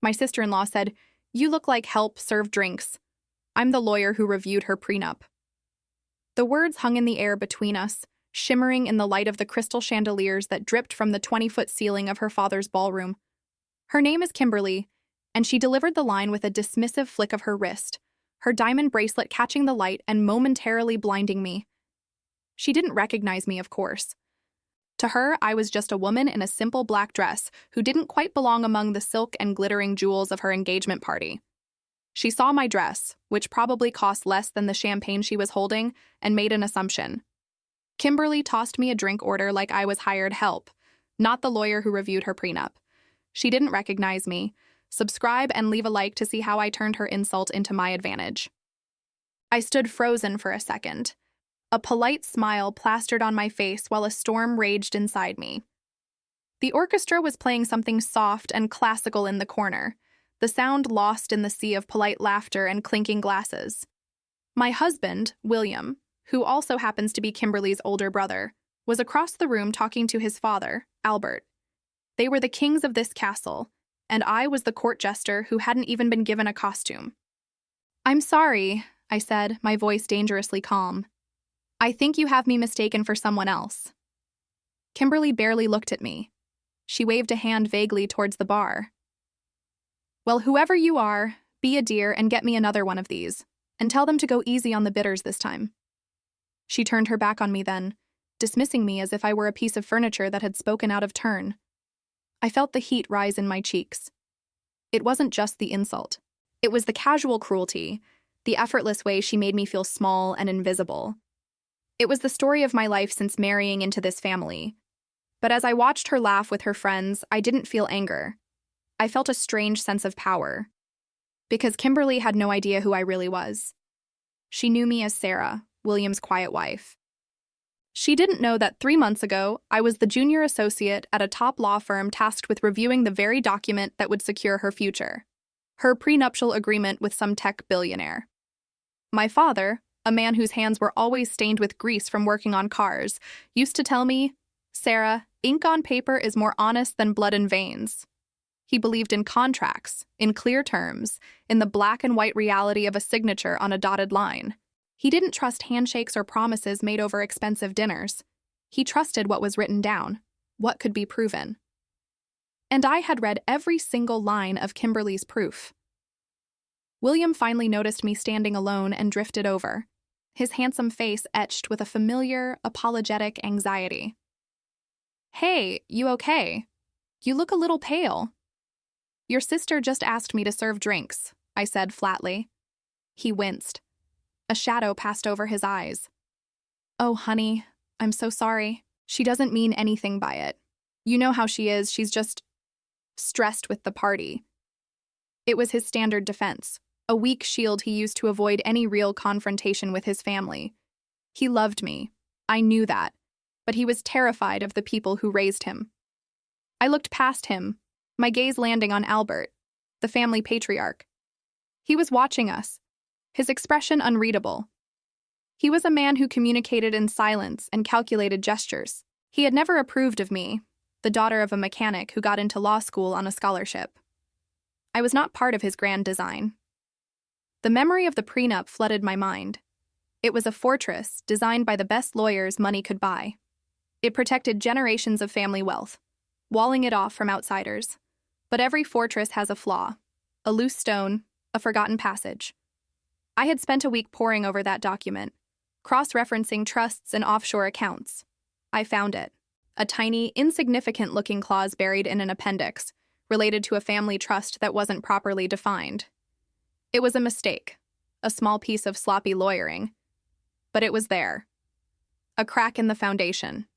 My sister-in-law said, "You look like help, serve drinks." I'm the lawyer who reviewed her prenup. The words hung in the air between us, shimmering in the light of the crystal chandeliers that dripped from the 20-foot ceiling of her father's ballroom. Her name is Kimberly, and she delivered the line with a dismissive flick of her wrist, her diamond bracelet catching the light and momentarily blinding me. She didn't recognize me, of course. To her, I was just a woman in a simple black dress who didn't quite belong among the silk and glittering jewels of her engagement party. She saw my dress, which probably cost less than the champagne she was holding, and made an assumption. Kimberly tossed me a drink order like I was hired help, not the lawyer who reviewed her prenup. She didn't recognize me. Subscribe and leave a like to see how I turned her insult into my advantage. I stood frozen for a second. A polite smile plastered on my face while a storm raged inside me. The orchestra was playing something soft and classical in the corner, the sound lost in the sea of polite laughter and clinking glasses. My husband, William, who also happens to be Kimberly's older brother, was across the room talking to his father, Albert. They were the kings of this castle, and I was the court jester who hadn't even been given a costume. "I'm sorry," I said, my voice dangerously calm. "I think you have me mistaken for someone else." Kimberly barely looked at me. She waved a hand vaguely towards the bar. "Well, whoever you are, be a dear and get me another one of these, and tell them to go easy on the bitters this time." She turned her back on me then, dismissing me as if I were a piece of furniture that had spoken out of turn. I felt the heat rise in my cheeks. It wasn't just the insult. It was the casual cruelty, the effortless way she made me feel small and invisible. It was the story of my life since marrying into this family. But as I watched her laugh with her friends, I didn't feel anger. I felt a strange sense of power. Because Kimberly had no idea who I really was. She knew me as Sarah, William's quiet wife. She didn't know that 3 months ago, I was the junior associate at a top law firm tasked with reviewing the very document that would secure her future. Her prenuptial agreement with some tech billionaire. My father, a man whose hands were always stained with grease from working on cars, used to tell me, "Sarah, ink on paper is more honest than blood in veins." He believed in contracts, in clear terms, in the black and white reality of a signature on a dotted line. He didn't trust handshakes or promises made over expensive dinners. He trusted what was written down, what could be proven. And I had read every single line of Kimberly's proof. William finally noticed me standing alone and drifted over, his handsome face etched with a familiar, apologetic anxiety. "Hey, you okay? You look a little pale." "Your sister just asked me to serve drinks," I said flatly. He winced. A shadow passed over his eyes. "Oh, honey, I'm so sorry. She doesn't mean anything by it. You know how she is, she's just stressed with the party." It was his standard defense, a weak shield he used to avoid any real confrontation with his family. He loved me. I knew that, but he was terrified of the people who raised him. I looked past him, my gaze landing on Albert, the family patriarch. He was watching us, his expression unreadable. He was a man who communicated in silence and calculated gestures. He had never approved of me, the daughter of a mechanic who got into law school on a scholarship. I was not part of his grand design. The memory of the prenup flooded my mind. It was a fortress designed by the best lawyers money could buy. It protected generations of family wealth, walling it off from outsiders. But every fortress has a flaw, a loose stone, a forgotten passage. I had spent a week poring over that document, cross-referencing trusts and offshore accounts. I found it, a tiny, insignificant-looking clause buried in an appendix, related to a family trust that wasn't properly defined. It was a mistake, a small piece of sloppy lawyering, but it was there. A crack in the foundation.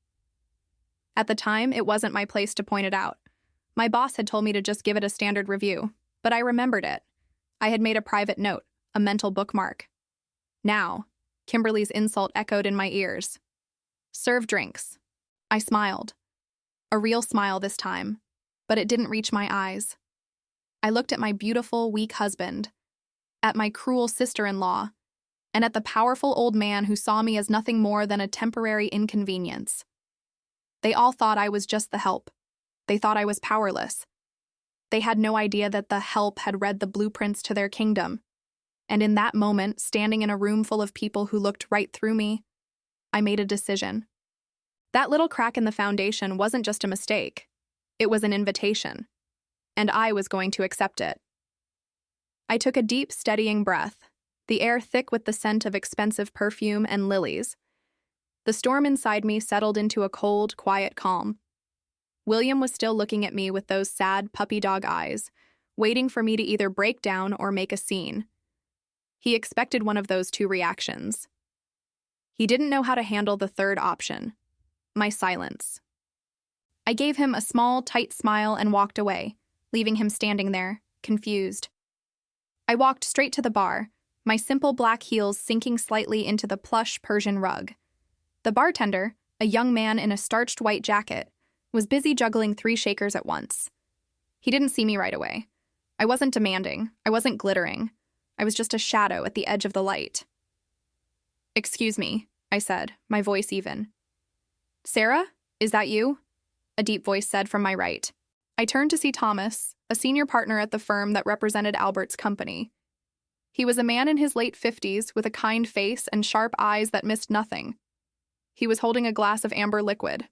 At the time, it wasn't my place to point it out. My boss had told me to just give it a standard review, but I remembered it. I had made a private note, a mental bookmark. Now, Kimberly's insult echoed in my ears. "Serve drinks." I smiled. A real smile this time, but it didn't reach my eyes. I looked at my beautiful, weak husband, at my cruel sister-in-law, and at the powerful old man who saw me as nothing more than a temporary inconvenience. They all thought I was just the help. They thought I was powerless. They had no idea that the help had read the blueprints to their kingdom. And in that moment, standing in a room full of people who looked right through me, I made a decision. That little crack in the foundation wasn't just a mistake. It was an invitation. And I was going to accept it. I took a deep, steadying breath, the air thick with the scent of expensive perfume and lilies. The storm inside me settled into a cold, quiet calm. William was still looking at me with those sad puppy dog eyes, waiting for me to either break down or make a scene. He expected one of those two reactions. He didn't know how to handle the third option, my silence. I gave him a small, tight smile and walked away, leaving him standing there, confused. I walked straight to the bar, my simple black heels sinking slightly into the plush Persian rug. The bartender, a young man in a starched white jacket, was busy juggling 3 shakers at once. He didn't see me right away. I wasn't demanding. I wasn't glittering. I was just a shadow at the edge of the light. "Excuse me," I said, my voice even. "Sarah, is that you?" a deep voice said from my right. I turned to see Thomas, a senior partner at the firm that represented Albert's company. He was a man in his late 50s with a kind face and sharp eyes that missed nothing. He was holding a glass of amber liquid.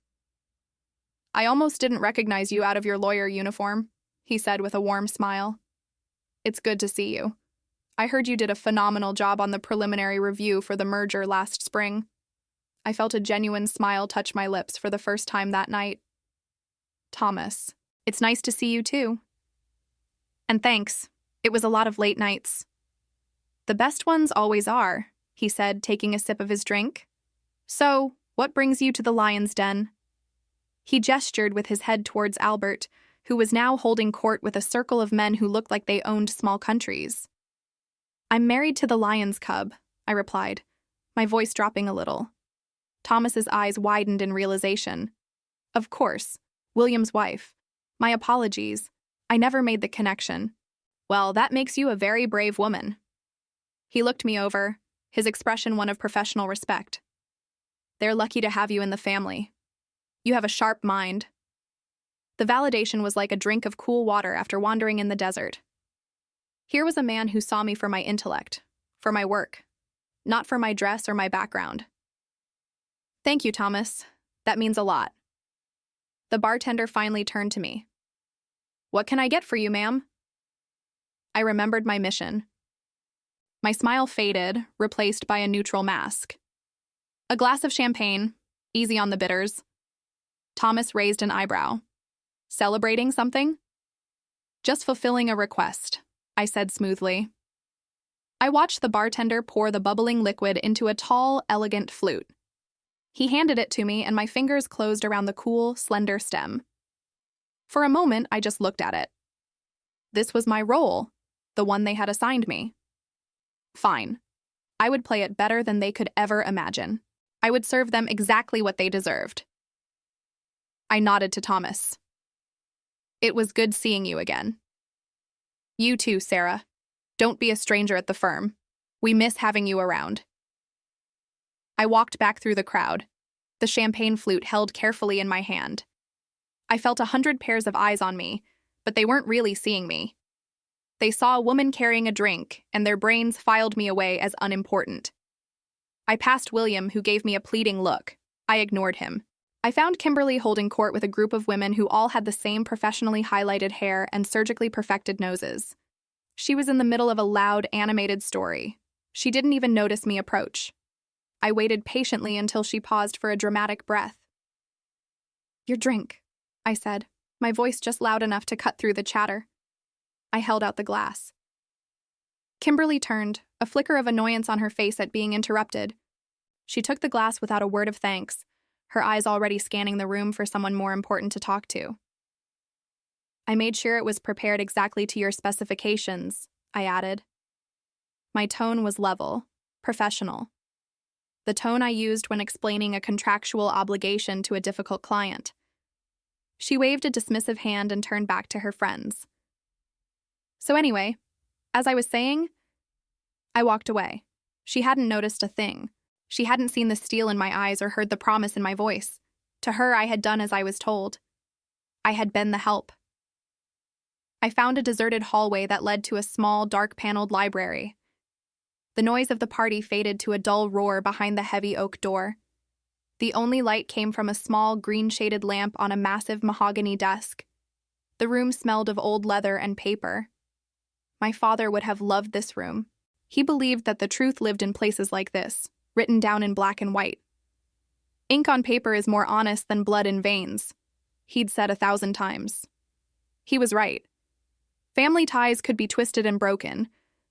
"I almost didn't recognize you out of your lawyer uniform," he said with a warm smile. "It's good to see you. I heard you did a phenomenal job on the preliminary review for the merger last spring." I felt a genuine smile touch my lips for the first time that night. "Thomas, it's nice to see you too." "And thanks. It was a lot of late nights." "The best ones always are," he said, taking a sip of his drink. "So, what brings you to the lion's den?" He gestured with his head towards Albert, who was now holding court with a circle of men who looked like they owned small countries. "I'm married to the lion's cub," I replied, my voice dropping a little. Thomas's eyes widened in realization. "Of course, William's wife. My apologies. I never made the connection." "Well, that makes you a very brave woman." He looked me over, his expression one of professional respect. "They're lucky to have you in the family. You have a sharp mind." The validation was like a drink of cool water after wandering in the desert. Here was a man who saw me for my intellect, for my work, not for my dress or my background. "Thank you, Thomas. That means a lot." The bartender finally turned to me. "What can I get for you, ma'am?" I remembered my mission. My smile faded, replaced by a neutral mask. "A glass of champagne, easy on the bitters." Thomas raised an eyebrow. "Celebrating something?" "Just fulfilling a request," I said smoothly. I watched the bartender pour the bubbling liquid into a tall, elegant flute. He handed it to me, and my fingers closed around the cool, slender stem. For a moment, I just looked at it. This was my role, the one they had assigned me. Fine. I would play it better than they could ever imagine. I would serve them exactly what they deserved. I nodded to Thomas. "It was good seeing you again." "You too, Sarah. Don't be a stranger at the firm. We miss having you around." I walked back through the crowd, the champagne flute held carefully in my hand. I felt 100 pairs of eyes on me, but they weren't really seeing me. They saw a woman carrying a drink, and their brains filed me away as unimportant. I passed William, who gave me a pleading look. I ignored him. I found Kimberly holding court with a group of women who all had the same professionally highlighted hair and surgically perfected noses. She was in the middle of a loud, animated story. She didn't even notice me approach. I waited patiently until she paused for a dramatic breath. "Your drink," I said, my voice just loud enough to cut through the chatter. I held out the glass. Kimberly turned, a flicker of annoyance on her face at being interrupted. She took the glass without a word of thanks, her eyes already scanning the room for someone more important to talk to. "I made sure it was prepared exactly to your specifications," I added. My tone was level, professional. The tone I used when explaining a contractual obligation to a difficult client. She waved a dismissive hand and turned back to her friends. So anyway, as I was saying, I walked away. She hadn't noticed a thing. She hadn't seen the steel in my eyes or heard the promise in my voice. To her, I had done as I was told. I had been the help. I found a deserted hallway that led to a small, dark-paneled library. The noise of the party faded to a dull roar behind the heavy oak door. The only light came from a small, green-shaded lamp on a massive mahogany desk. The room smelled of old leather and paper. My father would have loved this room. He believed that the truth lived in places like this, written down in black and white. Ink on paper is more honest than blood in veins, he'd said 1,000 times. He was right. Family ties could be twisted and broken,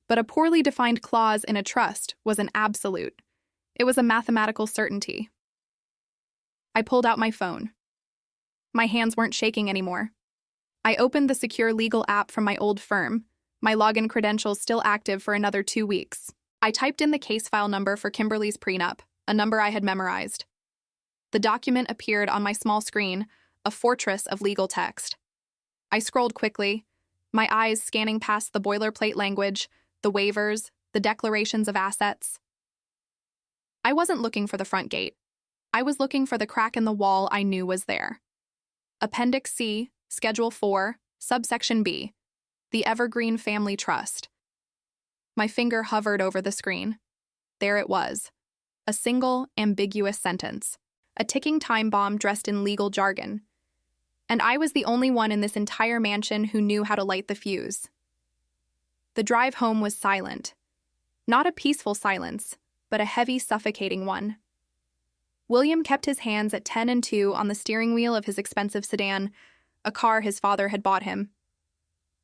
but a poorly defined clause in a trust was an absolute. It was a mathematical certainty. I pulled out my phone. My hands weren't shaking anymore. I opened the secure legal app from my old firm, my login credentials still active for another 2 weeks. I typed in the case file number for Kimberly's prenup, a number I had memorized. The document appeared on my small screen, a fortress of legal text. I scrolled quickly, my eyes scanning past the boilerplate language, the waivers, the declarations of assets. I wasn't looking for the front gate. I was looking for the crack in the wall I knew was there. Appendix C, Schedule 4, Subsection B, the Evergreen Family Trust. My finger hovered over the screen. There it was. A single, ambiguous sentence. A ticking time bomb dressed in legal jargon. And I was the only one in this entire mansion who knew how to light the fuse. The drive home was silent. Not a peaceful silence, but a heavy, suffocating one. William kept his hands at 10 and 2 on the steering wheel of his expensive sedan, a car his father had bought him.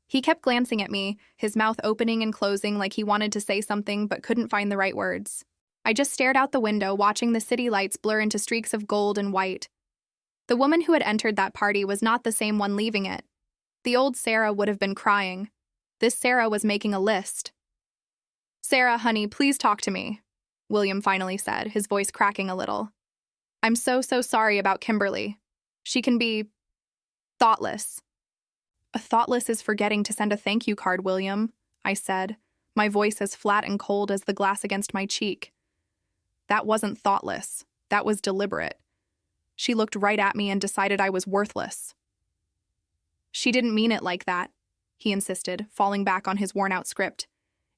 He kept glancing at me, his mouth opening and closing like he wanted to say something but couldn't find the right words. I just stared out the window, watching the city lights blur into streaks of gold and white. The woman who had entered that party was not the same one leaving it. The old Sarah would have been crying. This Sarah was making a list. "Sarah, honey, please talk to me," William finally said, his voice cracking a little. "I'm so sorry about Kimberly. She can be thoughtless." "A thoughtless is forgetting to send a thank you card, William," I said, my voice as flat and cold as the glass against my cheek. That wasn't thoughtless. That was deliberate. She looked right at me and decided I was worthless. "She didn't mean it like that," he insisted, falling back on his worn-out script.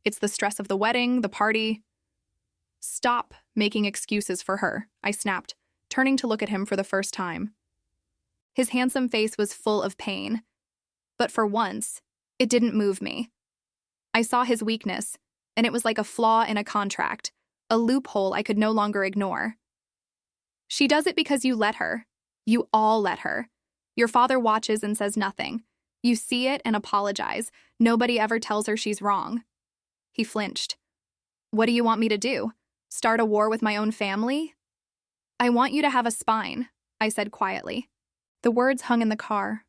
"It's the stress of the wedding, the party." "Stop making excuses for her," I snapped, turning to look at him for the first time. His handsome face was full of pain. But for once, it didn't move me. I saw his weakness, and it was like a flaw in a contract, a loophole I could no longer ignore. "She does it because you let her. You all let her. Your father watches and says nothing. You see it and apologize. Nobody ever tells her she's wrong." He flinched. "What do you want me to do? Start a war with my own family?" "I want you to have a spine," I said quietly. The words hung in the car,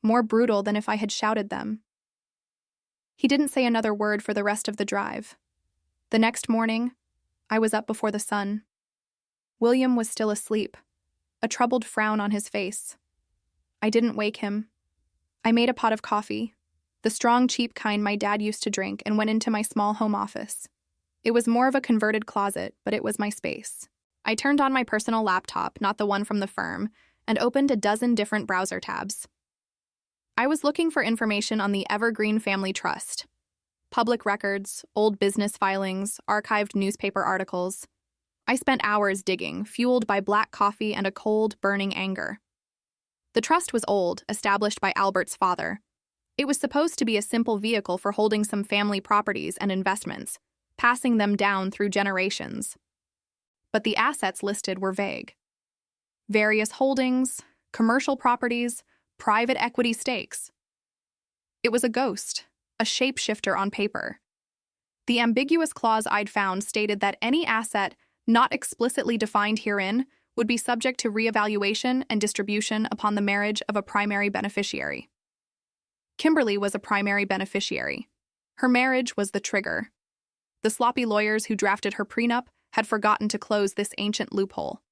more brutal than if I had shouted them. He didn't say another word for the rest of the drive. The next morning, I was up before the sun. William was still asleep, a troubled frown on his face. I didn't wake him. I made a pot of coffee, the strong, cheap kind my dad used to drink, and went into my small home office. It was more of a converted closet, but it was my space. I turned on my personal laptop, not the one from the firm, and opened a dozen different browser tabs. I was looking for information on the Evergreen Family Trust. Public records, old business filings, archived newspaper articles. I spent hours digging, fueled by black coffee and a cold, burning anger. The trust was old, established by Albert's father. It was supposed to be a simple vehicle for holding some family properties and investments, passing them down through generations. But the assets listed were vague. Various holdings, commercial properties, private equity stakes. It was a ghost, a shapeshifter on paper. The ambiguous clause I'd found stated that any asset not explicitly defined herein would be subject to reevaluation and distribution upon the marriage of a primary beneficiary. Kimberly was a primary beneficiary. Her marriage was the trigger. The sloppy lawyers who drafted her prenup had forgotten to close this ancient loophole.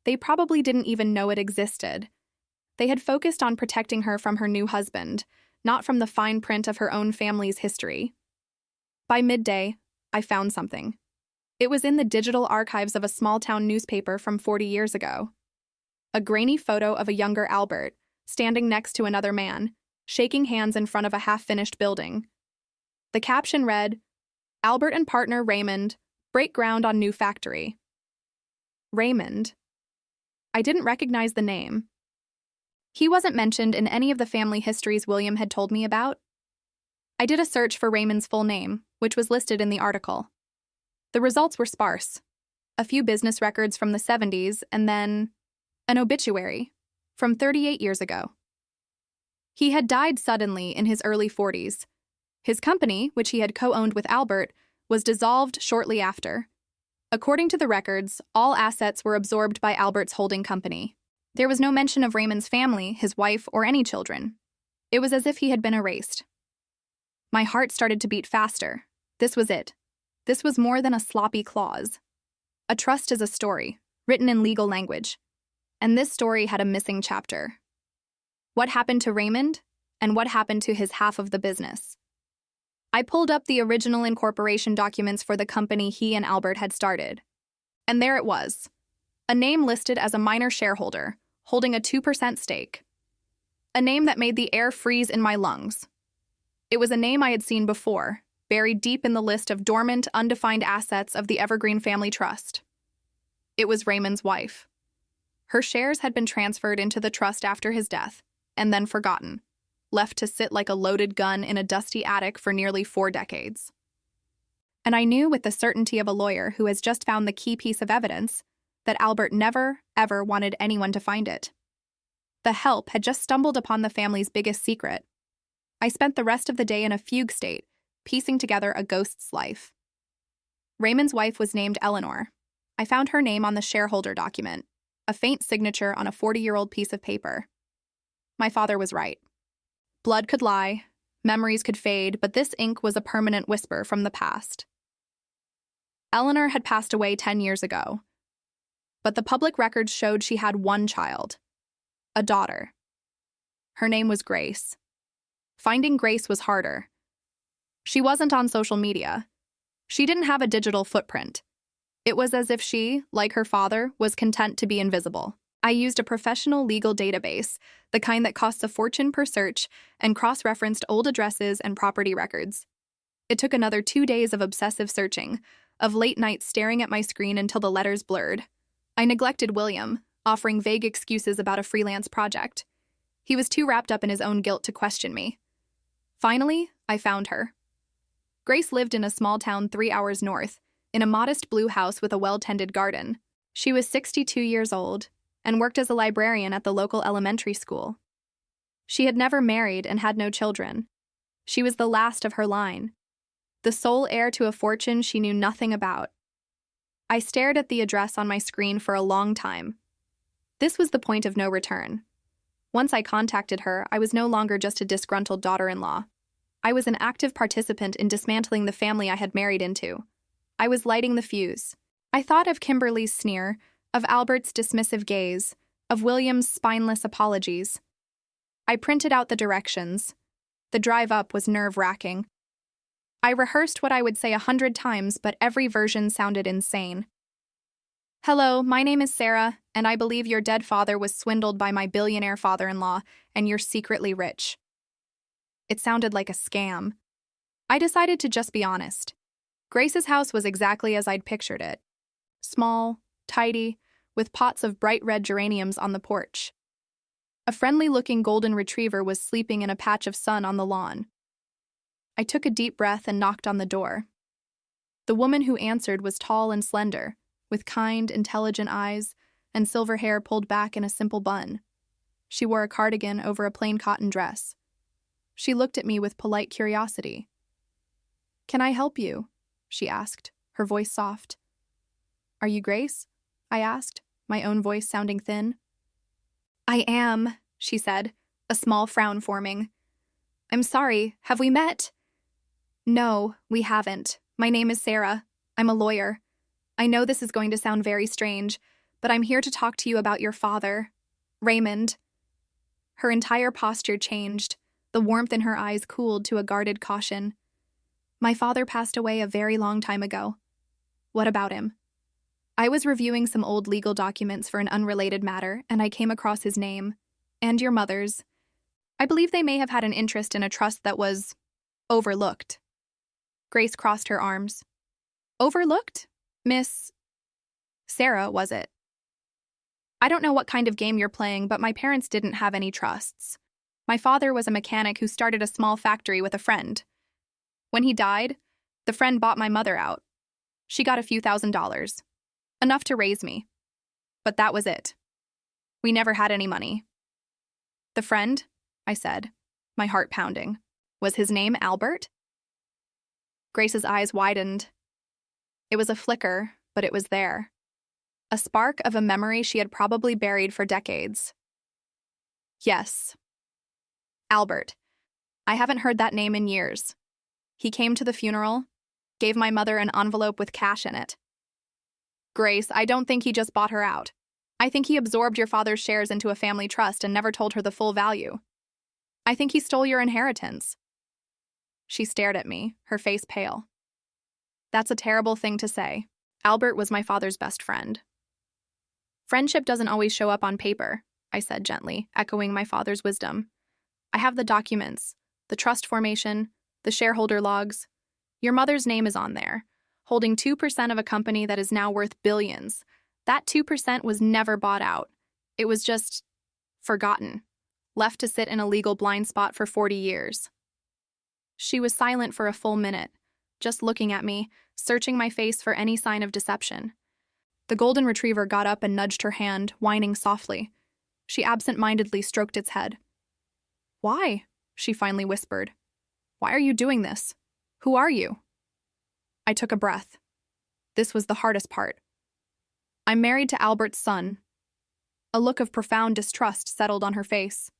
They probably didn't even know it existed. They had focused on protecting her from her new husband, not from the fine print of her own family's history. By midday, I found something. It was in the digital archives of a small-town newspaper from 40 years ago. A grainy photo of a younger Albert, standing next to another man, shaking hands in front of a half-finished building. The caption read, "Albert and partner Raymond break ground on new factory." Raymond. I didn't recognize the name. He wasn't mentioned in any of the family histories William had told me about. I did a search for Raymond's full name, which was listed in the article. The results were sparse. A few business records from the 70s, and then an obituary from 38 years ago. He had died suddenly in his early 40s. His company, which he had co-owned with Albert, was dissolved shortly after. According to the records, all assets were absorbed by Albert's holding company. There was no mention of Raymond's family, his wife, or any children. It was as if he had been erased. My heart started to beat faster. This was it. This was more than a sloppy clause. A trust is a story, written in legal language. And this story had a missing chapter. What happened to Raymond, and what happened to his half of the business? I pulled up the original incorporation documents for the company he and Albert had started. And there it was. A name listed as a minor shareholder, holding a 2% stake. A name that made the air freeze in my lungs. It was a name I had seen before, buried deep in the list of dormant, undefined assets of the Evergreen Family Trust. It was Raymond's wife. Her shares had been transferred into the trust after his death, and then forgotten, left to sit like a loaded gun in a dusty attic for nearly 4 decades. And I knew with the certainty of a lawyer who has just found the key piece of evidence that Albert never, ever wanted anyone to find it. The help had just stumbled upon the family's biggest secret. I spent the rest of the day in a fugue state, piecing together a ghost's life. Raymond's wife was named Eleanor. I found her name on the shareholder document, a faint signature on a 40-year-old piece of paper. My father was right. Blood could lie, memories could fade, but this ink was a permanent whisper from the past. Eleanor had passed away 10 years ago, but the public records showed she had one child, a daughter. Her name was Grace. Finding Grace was harder. She wasn't on social media. She didn't have a digital footprint. It was as if she, like her father, was content to be invisible. I used a professional legal database, the kind that costs a fortune per search, and cross-referenced old addresses and property records. It took another 2 days of obsessive searching, of late nights staring at my screen until the letters blurred. I neglected William, offering vague excuses about a freelance project. He was too wrapped up in his own guilt to question me. Finally, I found her. Grace lived in a small town 3 hours north, in a modest blue house with a well-tended garden. She was 62 years old and worked as a librarian at the local elementary school. She had never married and had no children. She was the last of her line, the sole heir to a fortune she knew nothing about. I stared at the address on my screen for a long time. This was the point of no return. Once I contacted her, I was no longer just a disgruntled daughter-in-law. I was an active participant in dismantling the family I had married into. I was lighting the fuse. I thought of Kimberly's sneer, of Albert's dismissive gaze, of William's spineless apologies. I printed out the directions. The drive up was nerve-wracking. I rehearsed what I would say 100 times, but every version sounded insane. "Hello, my name is Sarah, and I believe your dead father was swindled by my billionaire father-in-law, and you're secretly rich." It sounded like a scam. I decided to just be honest. Grace's house was exactly as I'd pictured it. Small, tidy, with pots of bright red geraniums on the porch. A friendly-looking golden retriever was sleeping in a patch of sun on the lawn. I took a deep breath and knocked on the door. The woman who answered was tall and slender, with kind, intelligent eyes and silver hair pulled back in a simple bun. She wore a cardigan over a plain cotton dress. She looked at me with polite curiosity. "Can I help you?" she asked, her voice soft. "Are you Grace?" I asked, my own voice sounding thin. "I am," she said, a small frown forming. "I'm sorry, have we met?" "No, we haven't. My name is Sarah. I'm a lawyer. I know this is going to sound very strange, but I'm here to talk to you about your father, Raymond." Her entire posture changed. The warmth in her eyes cooled to a guarded caution. "My father passed away a very long time ago." "What about him?" "I was reviewing some old legal documents for an unrelated matter, and I came across his name. And your mother's. I believe they may have had an interest in a trust that was overlooked. Grace crossed her arms. Overlooked? Miss Sarah, was it? I don't know what kind of game you're playing, but my parents didn't have any trusts. My father was a mechanic who started a small factory with a friend. When he died, the friend bought my mother out. She got a few $1,000s. Enough to raise me. But that was it. We never had any money. The friend? I said, my heart pounding. Was his name Albert? Grace's eyes widened. It was a flicker, but it was there. A spark of a memory she had probably buried for decades. Yes. Albert. I haven't heard that name in years. He came to the funeral, gave my mother an envelope with cash in it. Grace, I don't think he just bought her out. I think he absorbed your father's shares into a family trust and never told her the full value. I think he stole your inheritance. She stared at me, her face pale. That's a terrible thing to say. Albert was my father's best friend. Friendship doesn't always show up on paper, I said gently, echoing my father's wisdom. I have the documents, the trust formation, the shareholder logs. Your mother's name is on there, holding 2% of a company that is now worth billions. That 2% was never bought out. It was just forgotten, left to sit in a legal blind spot for 40 years. She was silent for a full minute, just looking at me, searching my face for any sign of deception. The golden retriever got up and nudged her hand, whining softly. She absent-mindedly stroked its head. Why? She finally whispered. Why are you doing this? Who are you? I took a breath. This was the hardest part. I'm married to Albert's son. A look of profound distrust settled on her face.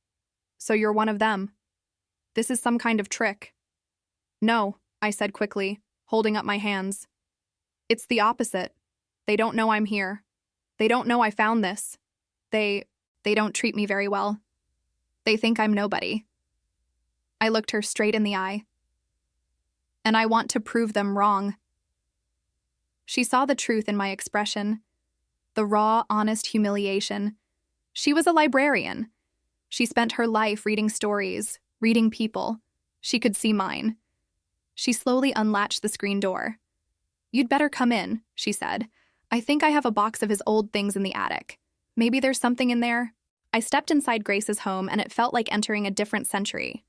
So you're one of them. This is some kind of trick. No, I said quickly, holding up my hands. It's the opposite. They don't know I'm here. They don't know I found this. They don't treat me very well. They think I'm nobody. I looked her straight in the eye. And I want to prove them wrong. She saw the truth in my expression. The raw, honest humiliation. She was a librarian. She spent her life reading stories, reading people. She could see mine. She slowly unlatched the screen door. You'd better come in, she said. I think I have a box of his old things in the attic. Maybe there's something in there. I stepped inside Grace's home and it felt like entering a different century.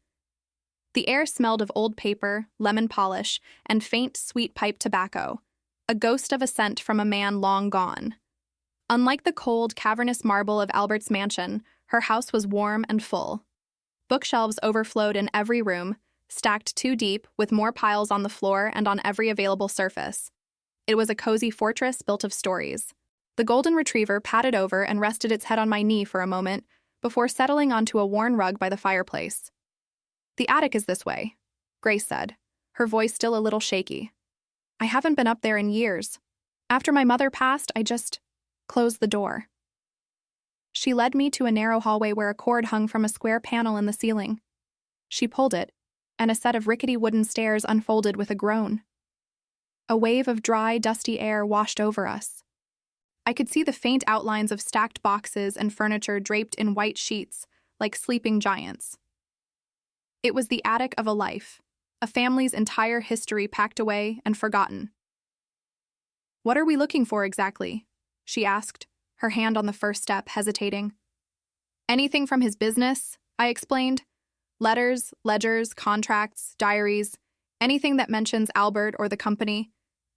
The air smelled of old paper, lemon polish, and faint, sweet pipe tobacco, a ghost of a scent from a man long gone. Unlike the cold, cavernous marble of Albert's mansion, her house was warm and full. Bookshelves overflowed in every room, stacked 2 deep, with more piles on the floor and on every available surface. It was a cozy fortress built of stories. The golden retriever patted over and rested its head on my knee for a moment, before settling onto a worn rug by the fireplace. The attic is this way, Grace said, her voice still a little shaky. I haven't been up there in years. After my mother passed, I just closed the door. She led me to a narrow hallway where a cord hung from a square panel in the ceiling. She pulled it, and a set of rickety wooden stairs unfolded with a groan. A wave of dry, dusty air washed over us. I could see the faint outlines of stacked boxes and furniture draped in white sheets, like sleeping giants. It was the attic of a life, a family's entire history packed away and forgotten. What are we looking for exactly? She asked, her hand on the first step, hesitating. Anything from his business, I explained. Letters, ledgers, contracts, diaries, anything that mentions Albert or the company,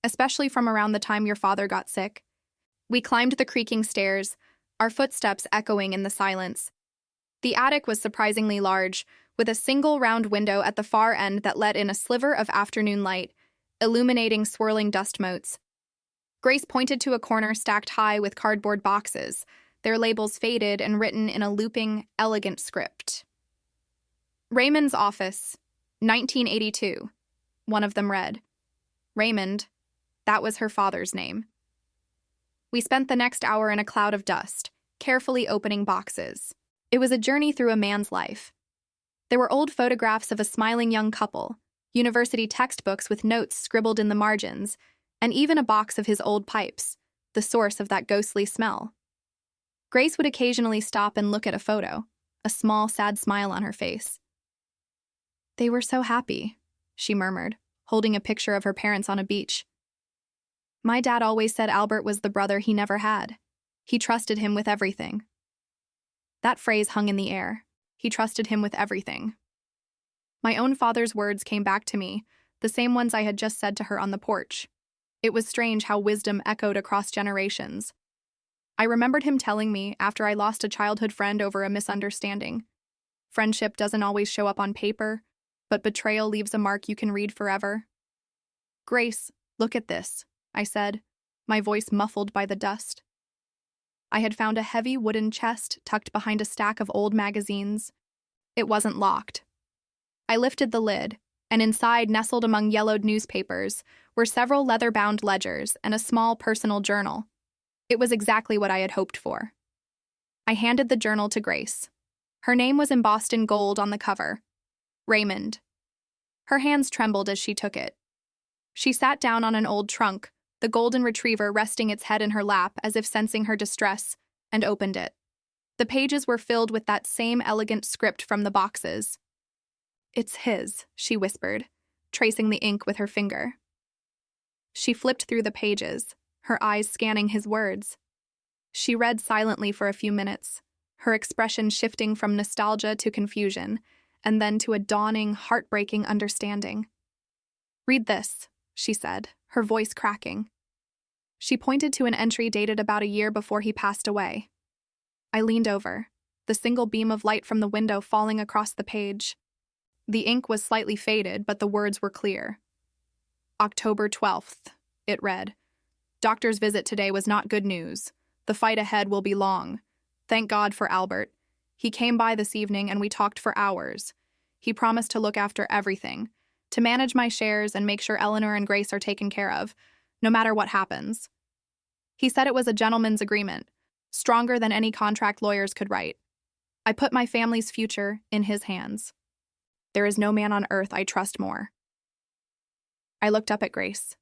especially from around the time your father got sick. We climbed the creaking stairs, our footsteps echoing in the silence. The attic was surprisingly large, with a single round window at the far end that let in a sliver of afternoon light, illuminating swirling dust motes. Grace pointed to a corner stacked high with cardboard boxes, their labels faded and written in a looping, elegant script. Raymond's office, 1982, one of them read. Raymond, that was her father's name. We spent the next hour in a cloud of dust, carefully opening boxes. It was a journey through a man's life. There were old photographs of a smiling young couple, university textbooks with notes scribbled in the margins, and even a box of his old pipes, the source of that ghostly smell. Grace would occasionally stop and look at a photo, a small, sad smile on her face. "They were so happy," she murmured, holding a picture of her parents on a beach. "My dad always said Albert was the brother he never had. He trusted him with everything." That phrase hung in the air. He trusted him with everything. My own father's words came back to me, the same ones I had just said to her on the porch. It was strange how wisdom echoed across generations. I remembered him telling me after I lost a childhood friend over a misunderstanding. Friendship doesn't always show up on paper, but betrayal leaves a mark you can read forever. "Grace, look at this," I said, my voice muffled by the dust. I had found a heavy wooden chest tucked behind a stack of old magazines. It wasn't locked. I lifted the lid, and inside, nestled among yellowed newspapers, were several leather-bound ledgers and a small personal journal. It was exactly what I had hoped for. I handed the journal to Grace. Her name was embossed in gold on the cover. Raymond. Her hands trembled as she took it. She sat down on an old trunk, the golden retriever resting its head in her lap as if sensing her distress, and opened it. The pages were filled with that same elegant script from the boxes. "It's his," she whispered, tracing the ink with her finger. She flipped through the pages, her eyes scanning his words. She read silently for a few minutes, her expression shifting from nostalgia to confusion, and then to a dawning, heartbreaking understanding. "Read this," she said, her voice cracking. She pointed to an entry dated about a year before he passed away. I leaned over, the single beam of light from the window falling across the page. The ink was slightly faded, but the words were clear. "October 12th, it read. "Doctor's visit today was not good news. The fight ahead will be long. Thank God for Albert. He came by this evening and we talked for hours. He promised to look after everything, to manage my shares and make sure Eleanor and Grace are taken care of, no matter what happens. He said it was a gentleman's agreement, stronger than any contract lawyers could write. I put my family's future in his hands. There is no man on earth I trust more." I looked up at Grace.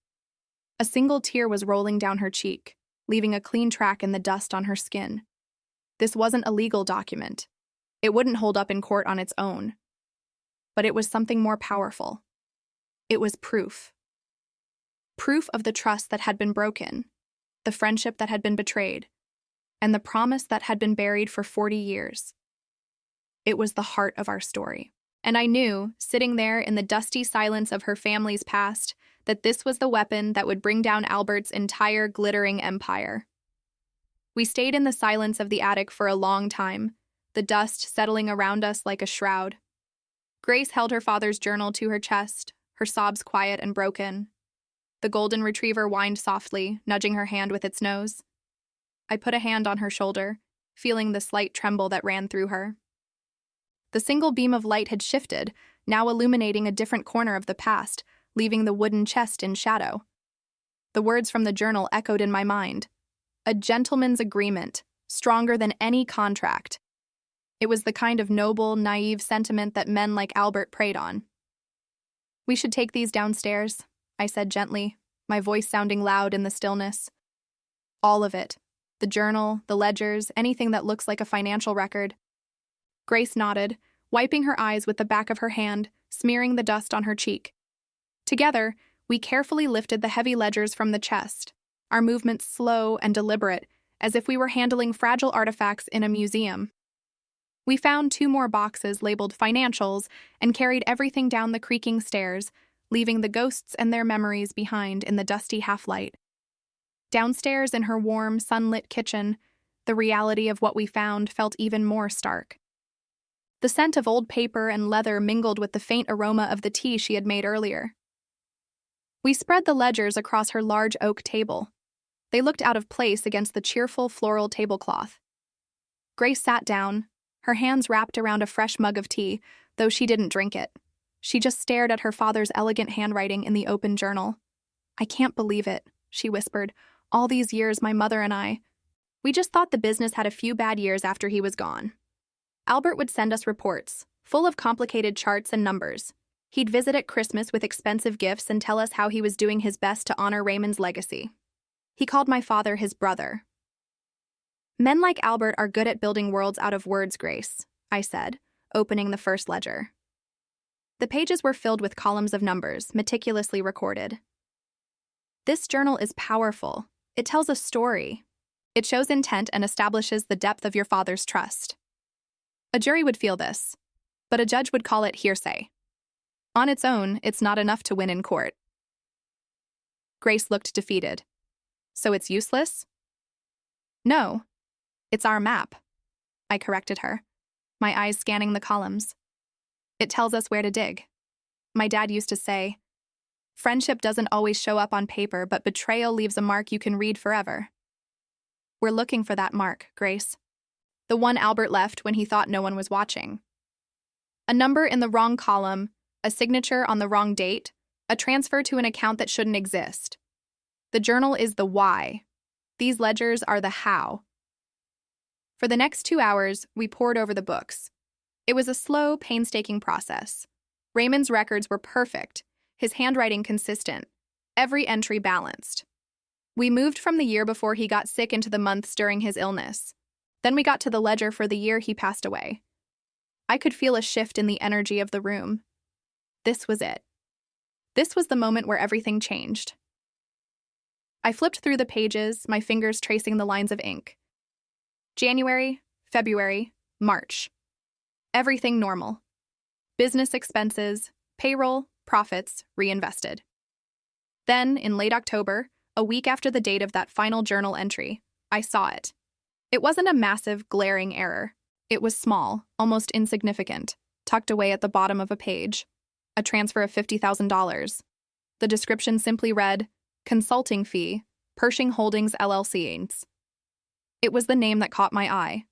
A single tear was rolling down her cheek, leaving a clean track in the dust on her skin. This wasn't a legal document. It wouldn't hold up in court on its own. But it was something more powerful. It was proof. Proof of the trust that had been broken, the friendship that had been betrayed, and the promise that had been buried for 40 years. It was the heart of our story. And I knew, sitting there in the dusty silence of her family's past, that this was the weapon that would bring down Albert's entire glittering empire. We stayed in the silence of the attic for a long time, the dust settling around us like a shroud. Grace held her father's journal to her chest, her sobs quiet and broken. The golden retriever whined softly, nudging her hand with its nose. I put a hand on her shoulder, feeling the slight tremble that ran through her. The single beam of light had shifted, now illuminating a different corner of the past, leaving the wooden chest in shadow. The words from the journal echoed in my mind. A gentleman's agreement, stronger than any contract. It was the kind of noble, naive sentiment that men like Albert preyed on. "We should take these downstairs," I said gently, my voice sounding loud in the stillness. "All of it. The journal, the ledgers, anything that looks like a financial record." Grace nodded, wiping her eyes with the back of her hand, smearing the dust on her cheek. Together, we carefully lifted the heavy ledgers from the chest, our movements slow and deliberate, as if we were handling fragile artifacts in a museum. We found 2 more boxes labeled financials and carried everything down the creaking stairs, leaving the ghosts and their memories behind in the dusty half-light. Downstairs in her warm, sunlit kitchen, the reality of what we found felt even more stark. The scent of old paper and leather mingled with the faint aroma of the tea she had made earlier. We spread the ledgers across her large oak table. They looked out of place against the cheerful floral tablecloth. Grace sat down, her hands wrapped around a fresh mug of tea, though she didn't drink it. She just stared at her father's elegant handwriting in the open journal. "I can't believe it," she whispered. "All these years, my mother and I, we just thought the business had a few bad years after he was gone. Albert would send us reports, full of complicated charts and numbers. He'd visit at Christmas with expensive gifts and tell us how he was doing his best to honor Raymond's legacy. He called my father his brother." "Men like Albert are good at building worlds out of words, Grace," I said, opening the first ledger. The pages were filled with columns of numbers, meticulously recorded. This journal is powerful. It tells a story. It shows intent and establishes the depth of your father's trust. A jury would feel this, but a judge would call it hearsay. On its own, it's not enough to win in court. Grace looked defeated. So it's useless? No. It's our map. I corrected her, my eyes scanning the columns. It tells us where to dig. My dad used to say, "Friendship doesn't always show up on paper, but betrayal leaves a mark you can read forever." We're looking for that mark, Grace. The one Albert left when he thought no one was watching. A number in the wrong column, a signature on the wrong date, a transfer to an account that shouldn't exist. The journal is the why. These ledgers are the how. For the next 2 hours, we pored over the books. It was a slow, painstaking process. Raymond's records were perfect, his handwriting consistent, every entry balanced. We moved from the year before he got sick into the months during his illness. Then we got to the ledger for the year he passed away. I could feel a shift in the energy of the room. This was it. This was the moment where everything changed. I flipped through the pages, my fingers tracing the lines of ink. January, February, March. Everything normal. Business expenses, payroll, profits, reinvested. Then, in late October, a week after the date of that final journal entry, I saw it. It wasn't a massive, glaring error. It was small, almost insignificant, tucked away at the bottom of a page. A transfer of $50,000. The description simply read, "Consulting fee, Pershing Holdings LLC." It was the name that caught my eye.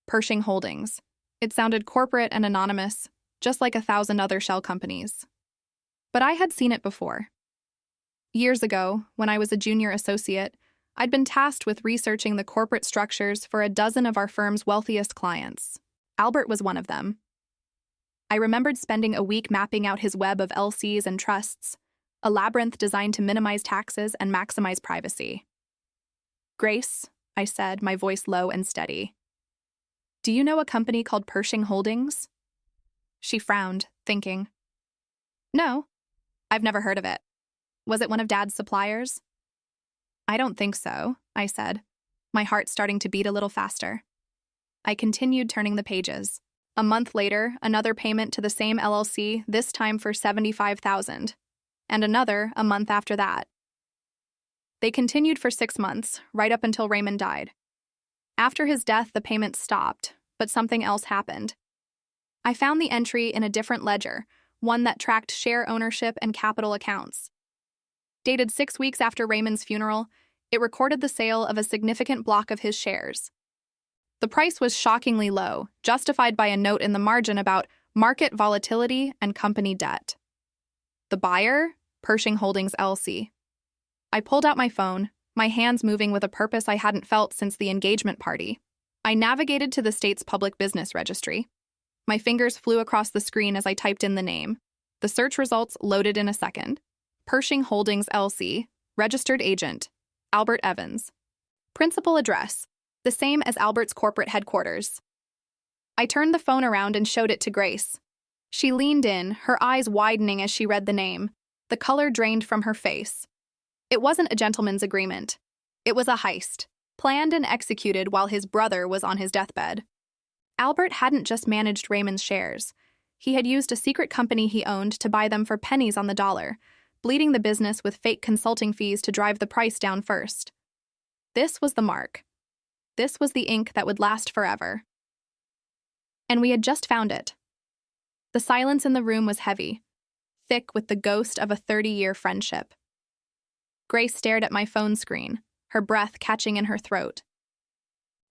Pershing Holdings. It sounded corporate and anonymous, just like 1,000 other shell companies. But I had seen it before. Years ago, when I was a junior associate, I'd been tasked with researching the corporate structures for a dozen of our firm's wealthiest clients. Albert was one of them. I remembered spending a week mapping out his web of LCs and trusts, a labyrinth designed to minimize taxes and maximize privacy. "Grace," I said, my voice low and steady. "Do you know a company called Pershing Holdings?" She frowned, thinking. "No, I've never heard of it. Was it one of Dad's suppliers?" "I don't think so," I said, my heart starting to beat a little faster. I continued turning the pages. A month later, another payment to the same LLC, this time for $75,000, and another a month after that. They continued for 6 months, right up until Raymond died. After his death, the payments stopped, but something else happened. I found the entry in a different ledger, one that tracked share ownership and capital accounts. Dated 6 weeks after Raymond's funeral, it recorded the sale of a significant block of his shares. The price was shockingly low, justified by a note in the margin about market volatility and company debt. The buyer? Pershing Holdings LLC. I pulled out my phone, my hands moving with a purpose I hadn't felt since the engagement party. I navigated to the state's public business registry. My fingers flew across the screen as I typed in the name. The search results loaded in a second. Pershing Holdings LLC, registered agent, Albert Evans. Principal address, the same as Albert's corporate headquarters. I turned the phone around and showed it to Grace. She leaned in, her eyes widening as she read the name. The color drained from her face. It wasn't a gentleman's agreement. It was a heist, planned and executed while his brother was on his deathbed. Albert hadn't just managed Raymond's shares. He had used a secret company he owned to buy them for pennies on the dollar, bleeding the business with fake consulting fees to drive the price down first. This was the mark. This was the ink that would last forever. And we had just found it. The silence in the room was heavy, thick with the ghost of a 30-year friendship. Grace stared at my phone screen, her breath catching in her throat.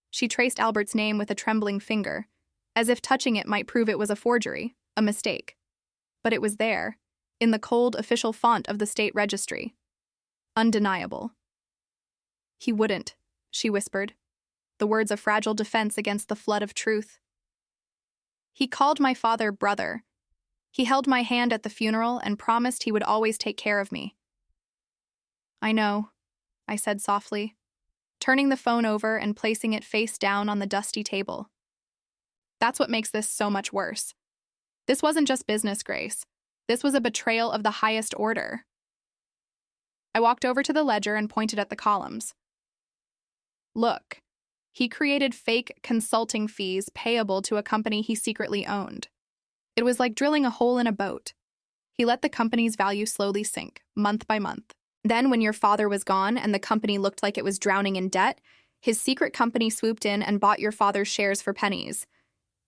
She traced Albert's name with a trembling finger, as if touching it might prove it was a forgery, a mistake. But it was there, in the cold official font of the state registry. Undeniable. "He wouldn't," she whispered, the words a fragile defense against the flood of truth. "He called my father brother. He held my hand at the funeral and promised he would always take care of me." "I know," I said softly, turning the phone over and placing it face down on the dusty table. That's what makes this so much worse. This wasn't just business, Grace. This was a betrayal of the highest order. I walked over to the ledger and pointed at the columns. Look, he created fake consulting fees payable to a company he secretly owned. It was like drilling a hole in a boat. He let the company's value slowly sink, month by month. Then, when your father was gone and the company looked like it was drowning in debt, his secret company swooped in and bought your father's shares for pennies.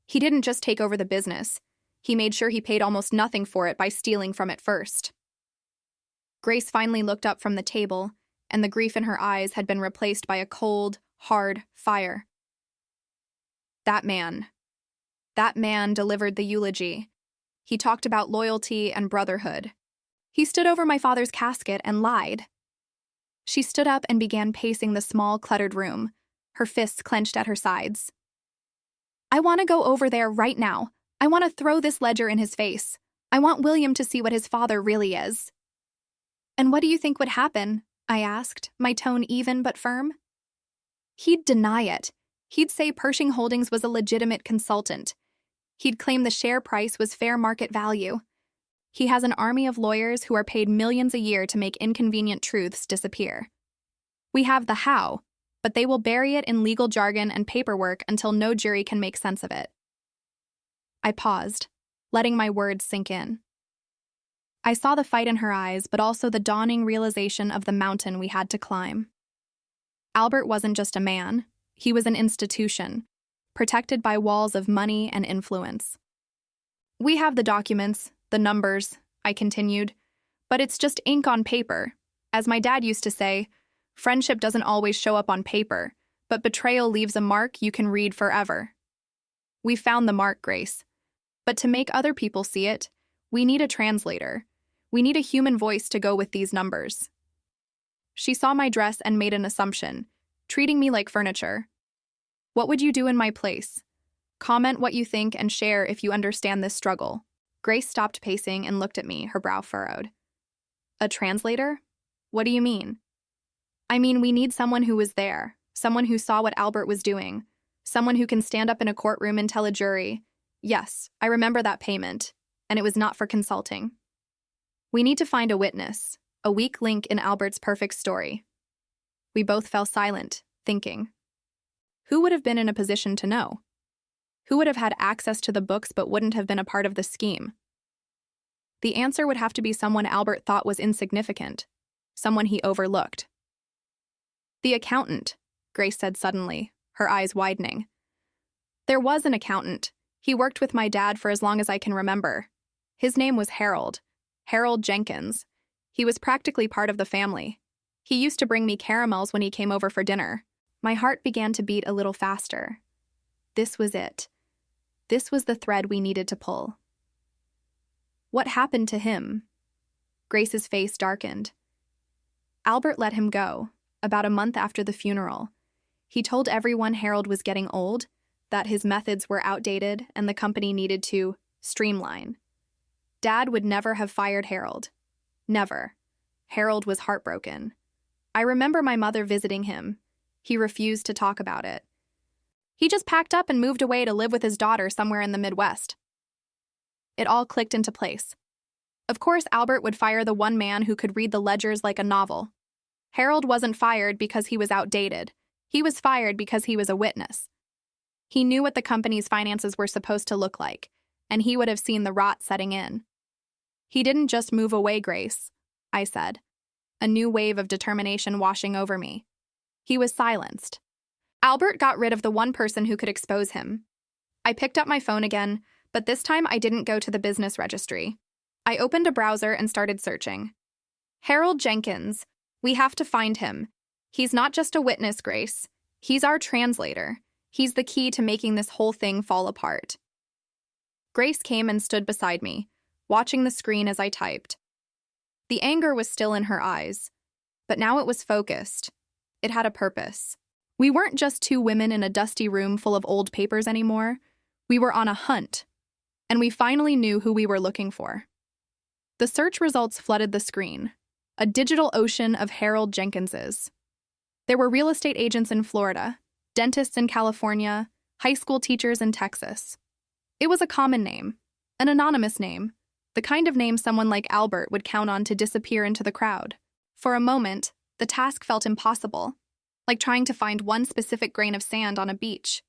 He didn't just take over the business. He made sure he paid almost nothing for it by stealing from it first. Grace finally looked up from the table, and the grief in her eyes had been replaced by a cold, hard fire. That man delivered the eulogy. He talked about loyalty and brotherhood. He stood over my father's casket and lied. She stood up and began pacing the small, cluttered room, her fists clenched at her sides. I want to go over there right now. I want to throw this ledger in his face. I want William to see what his father really is. And what do you think would happen? I asked, my tone even but firm. He'd deny it. He'd say Pershing Holdings was a legitimate consultant. He'd claim the share price was fair market value. He has an army of lawyers who are paid millions a year to make inconvenient truths disappear. We have the how, but they will bury it in legal jargon and paperwork until no jury can make sense of it. I paused, letting my words sink in. I saw the fight in her eyes, but also the dawning realization of the mountain we had to climb. Albert wasn't just a man. He was an institution, protected by walls of money and influence. We have the documents, the numbers, I continued, but it's just ink on paper. As my dad used to say, friendship doesn't always show up on paper, but betrayal leaves a mark you can read forever. We found the mark, Grace. But to make other people see it, we need a translator. We need a human voice to go with these numbers. She saw my dress and made an assumption, treating me like furniture. What would you do in my place? Comment what you think and share if you understand this struggle. Grace stopped pacing and looked at me, her brow furrowed. A translator? What do you mean? I mean, we need someone who was there, someone who saw what Albert was doing, someone who can stand up in a courtroom and tell a jury, yes, I remember that payment, and it was not for consulting. We need to find a witness, a weak link in Albert's perfect story. We both fell silent, thinking. Who would have been in a position to know? Who would have had access to the books but wouldn't have been a part of the scheme? The answer would have to be someone Albert thought was insignificant, someone he overlooked. The accountant, Grace said suddenly, her eyes widening. There was an accountant. He worked with my dad for as long as I can remember. His name was Harold Jenkins. He was practically part of the family. He used to bring me caramels when he came over for dinner. My heart began to beat a little faster. This was it. This was the thread we needed to pull. What happened to him? Grace's face darkened. Albert let him go, about a month after the funeral. He told everyone Harold was getting old, that his methods were outdated and the company needed to streamline. Dad would never have fired Harold. Never. Harold was heartbroken. I remember my mother visiting him. He refused to talk about it. He just packed up and moved away to live with his daughter somewhere in the Midwest. It all clicked into place. Of course, Albert would fire the one man who could read the ledgers like a novel. Harold wasn't fired because he was outdated. He was fired because he was a witness. He knew what the company's finances were supposed to look like, and he would have seen the rot setting in. He didn't just move away, Grace, I said, a new wave of determination washing over me. He was silenced. Albert got rid of the one person who could expose him. I picked up my phone again, but this time I didn't go to the business registry. I opened a browser and started searching. Harold Jenkins. We have to find him. He's not just a witness, Grace. He's our translator. He's the key to making this whole thing fall apart. Grace came and stood beside me, watching the screen as I typed. The anger was still in her eyes, but now it was focused. It had a purpose. We weren't just two women in a dusty room full of old papers anymore. We were on a hunt, and we finally knew who we were looking for. The search results flooded the screen, a digital ocean of Harold Jenkinses. There were real estate agents in Florida, dentists in California, high school teachers in Texas. It was a common name, an anonymous name, the kind of name someone like Albert would count on to disappear into the crowd. For a moment, the task felt impossible, like trying to find one specific grain of sand on a beach.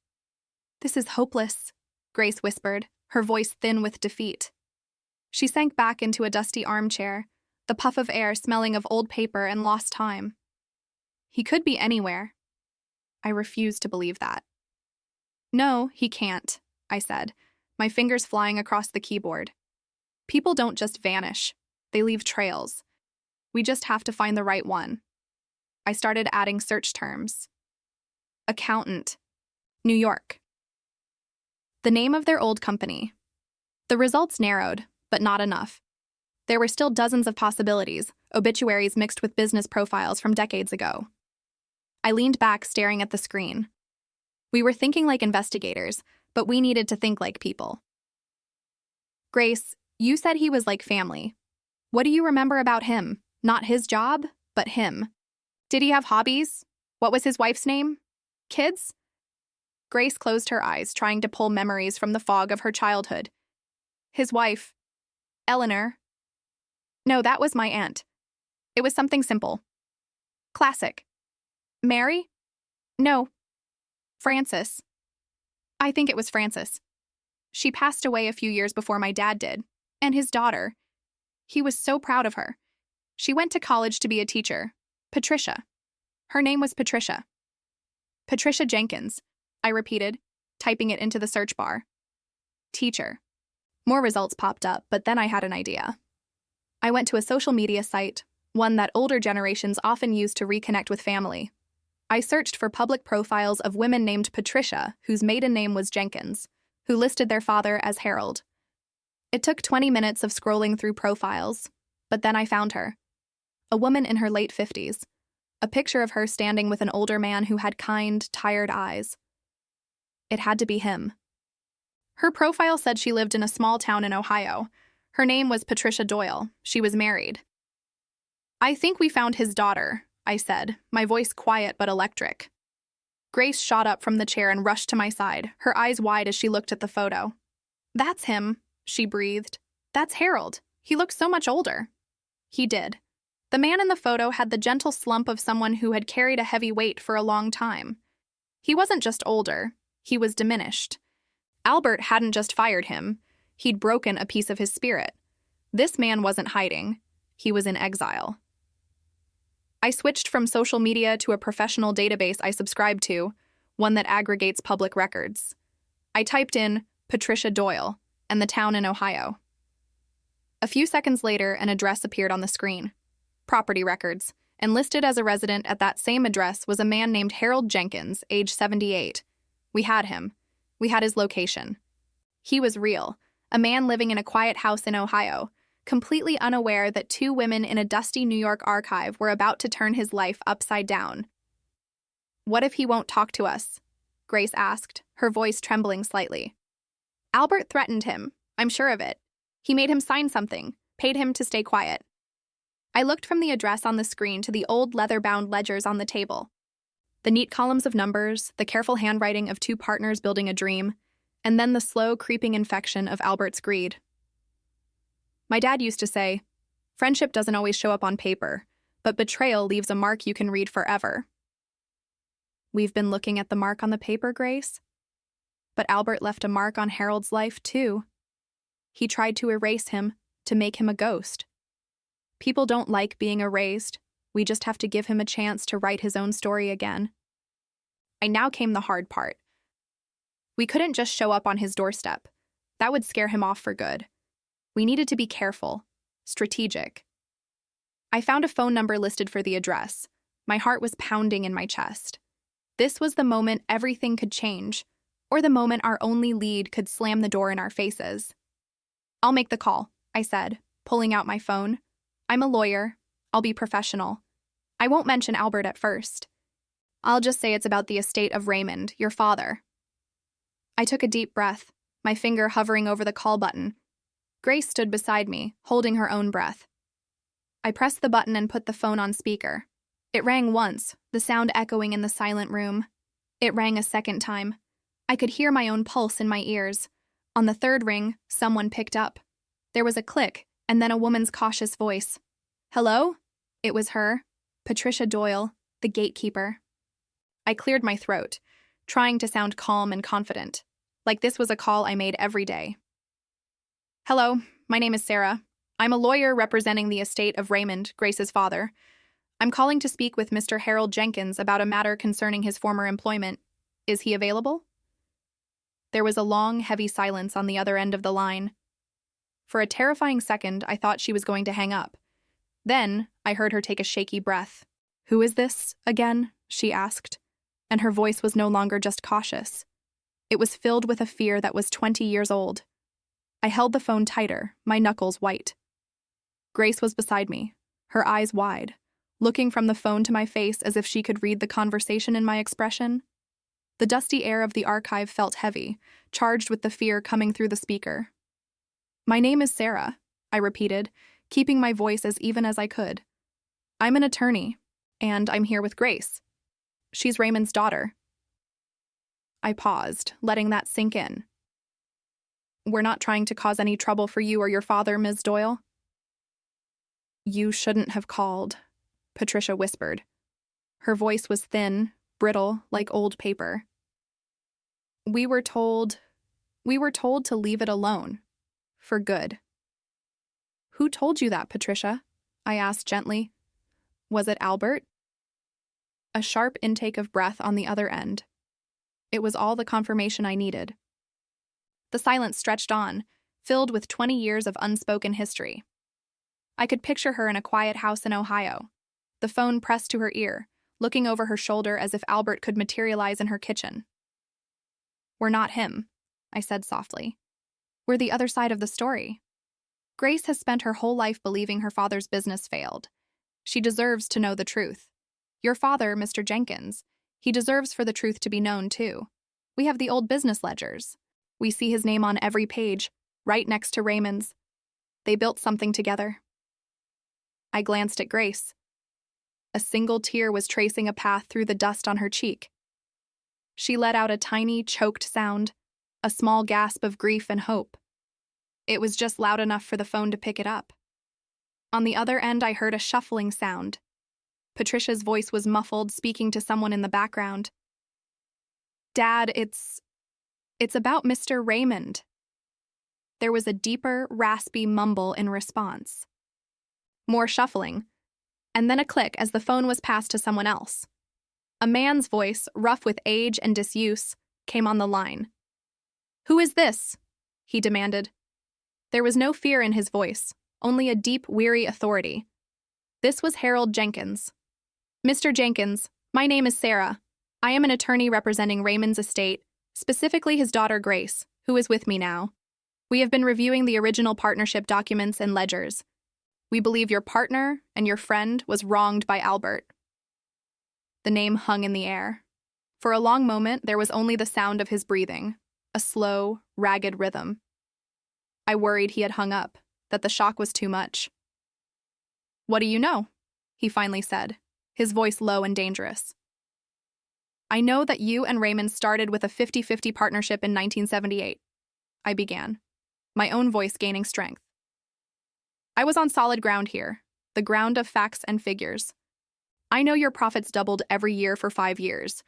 "This is hopeless," Grace whispered, her voice thin with defeat. She sank back into a dusty armchair, the puff of air smelling of old paper and lost time. "He could be anywhere." I refused to believe that. "No, he can't," I said, my fingers flying across the keyboard. "People don't just vanish. They leave trails. We just have to find the right one." I started adding search terms. Accountant. New York. The name of their old company. The results narrowed, but not enough. There were still dozens of possibilities, obituaries mixed with business profiles from decades ago. I leaned back, staring at the screen. We were thinking like investigators, but we needed to think like people. "Grace, you said he was like family. What do you remember about him? Not his job, but him. Did he have hobbies? What was his wife's name? Kids?" Grace closed her eyes, trying to pull memories from the fog of her childhood. "His wife. Eleanor. No, that was my aunt. It was something simple. Classic. Mary? No. Frances. I think it was Frances. She passed away a few years before my dad did. And his daughter. He was so proud of her. She went to college to be a teacher. Patricia. Her name was Patricia. Patricia Jenkins," I repeated, typing it into the search bar. Teacher. More results popped up, but then I had an idea. I went to a social media site, one that older generations often use to reconnect with family. I searched for public profiles of women named Patricia, whose maiden name was Jenkins, who listed their father as Harold. It took 20 minutes of scrolling through profiles, but then I found her. A woman in her late 50s. A picture of her standing with an older man who had kind, tired eyes. It had to be him. Her profile said she lived in a small town in Ohio. Her name was Patricia Doyle. She was married. "I think we found his daughter," I said, my voice quiet but electric. Grace shot up from the chair and rushed to my side, her eyes wide as she looked at the photo. "That's him," she breathed. "That's Harold. He looks so much older." He did. The man in the photo had the gentle slump of someone who had carried a heavy weight for a long time. He wasn't just older, he was diminished. Albert hadn't just fired him, he'd broken a piece of his spirit. This man wasn't hiding, he was in exile. I switched from social media to a professional database I subscribed to, one that aggregates public records. I typed in Patricia Doyle and the town in Ohio. A few seconds later, an address appeared on the screen. Property records, and listed as a resident at that same address was a man named Harold Jenkins, age 78. We had him. We had his location. He was real, a man living in a quiet house in Ohio, completely unaware that two women in a dusty New York archive were about to turn his life upside down. "What if he won't talk to us?" Grace asked, her voice trembling slightly. "Albert threatened him, I'm sure of it. He made him sign something, paid him to stay quiet." I looked from the address on the screen to the old leather-bound ledgers on the table. The neat columns of numbers, the careful handwriting of two partners building a dream, and then the slow, creeping infection of Albert's greed. My dad used to say, "Friendship doesn't always show up on paper, but betrayal leaves a mark you can read forever." We've been looking at the mark on the paper, Grace. But Albert left a mark on Harold's life, too. He tried to erase him, to make him a ghost. People don't like being erased. We just have to give him a chance to write his own story again. And now came the hard part. We couldn't just show up on his doorstep. That would scare him off for good. We needed to be careful, strategic. I found a phone number listed for the address. My heart was pounding in my chest. This was the moment everything could change, or the moment our only lead could slam the door in our faces. "I'll make the call," I said, pulling out my phone. "I'm a lawyer. I'll be professional. I won't mention Albert at first. I'll just say it's about the estate of Raymond, your father." I took a deep breath, my finger hovering over the call button. Grace stood beside me, holding her own breath. I pressed the button and put the phone on speaker. It rang once, the sound echoing in the silent room. It rang a second time. I could hear my own pulse in my ears. On the third ring, someone picked up. There was a click, and then a woman's cautious voice. "Hello?" It was her, Patricia Doyle, the gatekeeper. I cleared my throat, trying to sound calm and confident, like this was a call I made every day. "Hello, my name is Sarah. I'm a lawyer representing the estate of Raymond, Grace's father. I'm calling to speak with Mr. Harold Jenkins about a matter concerning his former employment. Is he available?" There was a long, heavy silence on the other end of the line. For a terrifying second, I thought she was going to hang up. Then, I heard her take a shaky breath. "Who is this, again?" she asked, and her voice was no longer just cautious. It was filled with a fear that was 20 years old. I held the phone tighter, my knuckles white. Grace was beside me, her eyes wide, looking from the phone to my face as if she could read the conversation in my expression. The dusty air of the archive felt heavy, charged with the fear coming through the speaker. "My name is Sarah," I repeated, keeping my voice as even as I could. "I'm an attorney, and I'm here with Grace. She's Raymond's daughter." I paused, letting that sink in. "We're not trying to cause any trouble for you or your father, Ms. Doyle." "You shouldn't have called," Patricia whispered. Her voice was thin, brittle, like old paper. We were told to leave it alone. For good." "Who told you that, Patricia?" I asked gently. "Was it Albert?" A sharp intake of breath on the other end. It was all the confirmation I needed. The silence stretched on, filled with 20 years of unspoken history. I could picture her in a quiet house in Ohio, the phone pressed to her ear, looking over her shoulder as if Albert could materialize in her kitchen. "We're not him," I said softly. "We're the other side of the story. Grace has spent her whole life believing her father's business failed. She deserves to know the truth. Your father, Mr. Jenkins, he deserves for the truth to be known, too. We have the old business ledgers. We see his name on every page, right next to Raymond's. They built something together." I glanced at Grace. A single tear was tracing a path through the dust on her cheek. She let out a tiny, choked sound, a small gasp of grief and hope. It was just loud enough for the phone to pick it up. On the other end, I heard a shuffling sound. Patricia's voice was muffled, speaking to someone in the background. "Dad, it's about Mr. Raymond." There was a deeper, raspy mumble in response. More shuffling, and then a click as the phone was passed to someone else. A man's voice, rough with age and disuse, came on the line. "Who is this?" he demanded. There was no fear in his voice, only a deep, weary authority. This was Harold Jenkins. "Mr. Jenkins, my name is Sarah. I am an attorney representing Raymond's estate, specifically his daughter Grace, who is with me now. We have been reviewing the original partnership documents and ledgers. We believe your partner and your friend was wronged by Albert." The name hung in the air. For a long moment, there was only the sound of his breathing, a slow, ragged rhythm. I worried he had hung up, that the shock was too much. "What do you know?" he finally said, his voice low and dangerous. "I know that you and Raymond started with a 50-50 partnership in 1978, I began, my own voice gaining strength. "I was on solid ground here, the ground of facts and figures. I know your profits doubled every year for 5 years,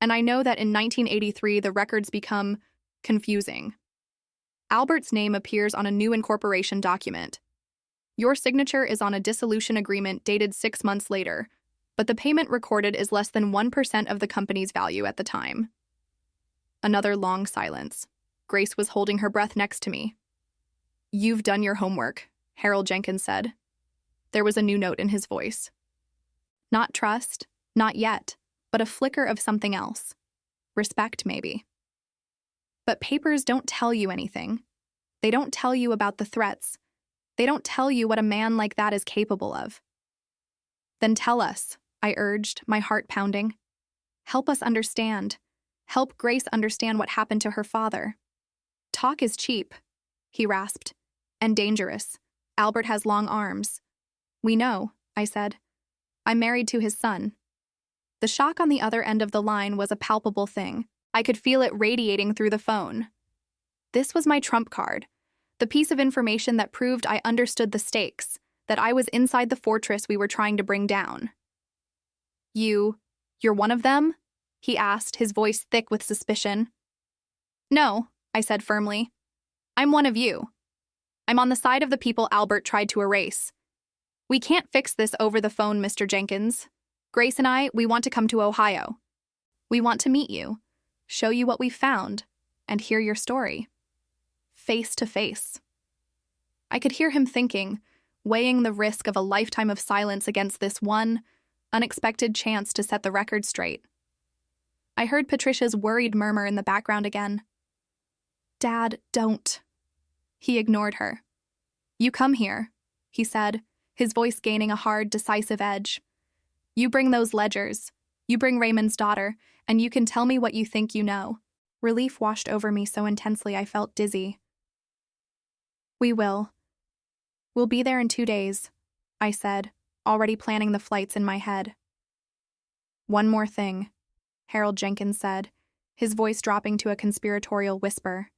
and I know that in 1983 the records become confusing. Albert's name appears on a new incorporation document. Your signature is on a dissolution agreement dated 6 months later, but the payment recorded is less than 1% of the company's value at the time." Another long silence. Grace was holding her breath next to me. "You've done your homework," Harold Jenkins said. There was a new note in his voice. Not trust, not yet, but a flicker of something else. Respect, maybe. "But papers don't tell you anything. They don't tell you about the threats. They don't tell you what a man like that is capable of." "Then tell us," I urged, my heart pounding. "Help us understand. Help Grace understand what happened to her father." "Talk is cheap," he rasped, "and dangerous. Albert has long arms." "We know," I said. "I'm married to his son." The shock on the other end of the line was a palpable thing. I could feel it radiating through the phone. This was my trump card, the piece of information that proved I understood the stakes, that I was inside the fortress we were trying to bring down. You're one of them? He asked, his voice thick with suspicion. No, I said firmly. I'm one of you. I'm on the side of the people Albert tried to erase. We can't fix this over the phone, Mr. Jenkins. Grace and I, we want to come to Ohio. We want to meet you, show you what we've found, and hear your story. Face to face. I could hear him thinking, weighing the risk of a lifetime of silence against this one, unexpected chance to set the record straight. I heard Patricia's worried murmur in the background again. Dad, don't. He ignored her. You come here, he said, his voice gaining a hard, decisive edge. You bring those ledgers. You bring Raymond's daughter, and you can tell me what you think you know. Relief washed over me so intensely I felt dizzy. We will. We'll be there in 2 days, I said, already planning the flights in my head. One more thing, Harold Jenkins said, his voice dropping to a conspiratorial whisper.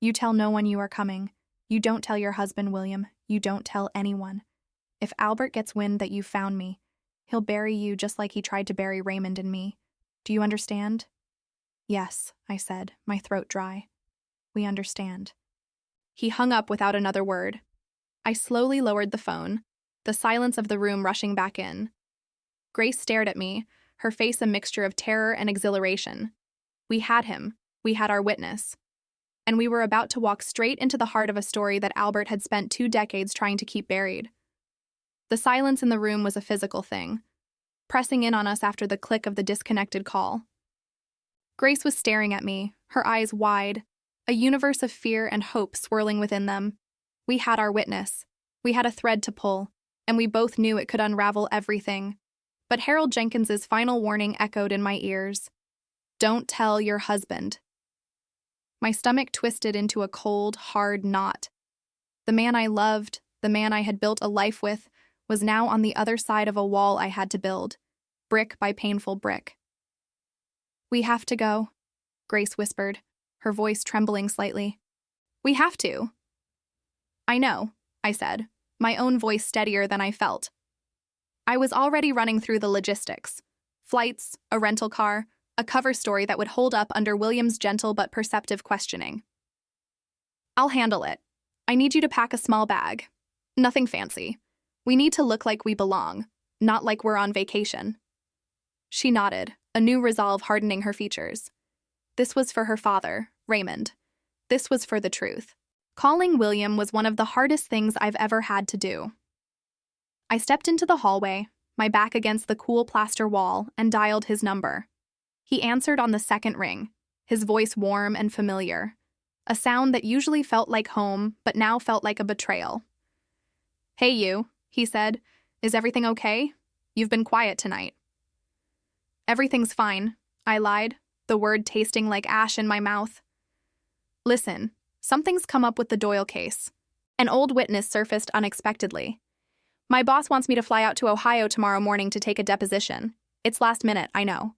You tell no one you are coming. You don't tell your husband, William. You don't tell anyone. If Albert gets wind that you found me, he'll bury you just like he tried to bury Raymond and me. Do you understand? Yes, I said, my throat dry. We understand. He hung up without another word. I slowly lowered the phone, the silence of the room rushing back in. Grace stared at me, her face a mixture of terror and exhilaration. We had him. We had our witness. And we were about to walk straight into the heart of a story that Albert had spent 2 decades trying to keep buried. The silence in the room was a physical thing, pressing in on us after the click of the disconnected call. Grace was staring at me, her eyes wide, a universe of fear and hope swirling within them. We had our witness. We had a thread to pull, and we both knew it could unravel everything. But Harold Jenkins's final warning echoed in my ears. Don't tell your husband. My stomach twisted into a cold, hard knot. The man I loved, the man I had built a life with, was now on the other side of a wall I had to build, brick by painful brick. We have to go, Grace whispered, her voice trembling slightly. We have to. I know, I said, my own voice steadier than I felt. I was already running through the logistics. Flights, a rental car, a cover story that would hold up under William's gentle but perceptive questioning. I'll handle it. I need you to pack a small bag. Nothing fancy. We need to look like we belong, not like we're on vacation. She nodded, a new resolve hardening her features. This was for her father, Raymond. This was for the truth. Calling William was one of the hardest things I've ever had to do. I stepped into the hallway, my back against the cool plaster wall, and dialed his number. He answered on the second ring, his voice warm and familiar, a sound that usually felt like home but now felt like a betrayal. Hey you, he said. Is everything okay? You've been quiet tonight. Everything's fine, I lied, the word tasting like ash in my mouth. Listen, something's come up with the Doyle case. An old witness surfaced unexpectedly. My boss wants me to fly out to Ohio tomorrow morning to take a deposition. It's last minute, I know.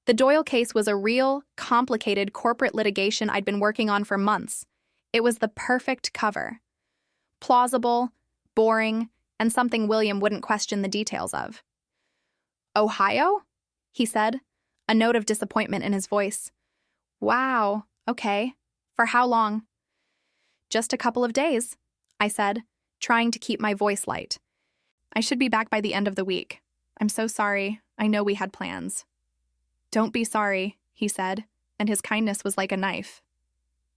The Doyle case was a real, complicated corporate litigation I'd been working on for months. It was the perfect cover. Plausible, boring, and something William wouldn't question the details of. Ohio? He said, a note of disappointment in his voice. Wow, okay. For how long? Just a couple of days, I said, trying to keep my voice light. I should be back by the end of the week. I'm so sorry. I know we had plans. Don't be sorry, he said, and his kindness was like a knife.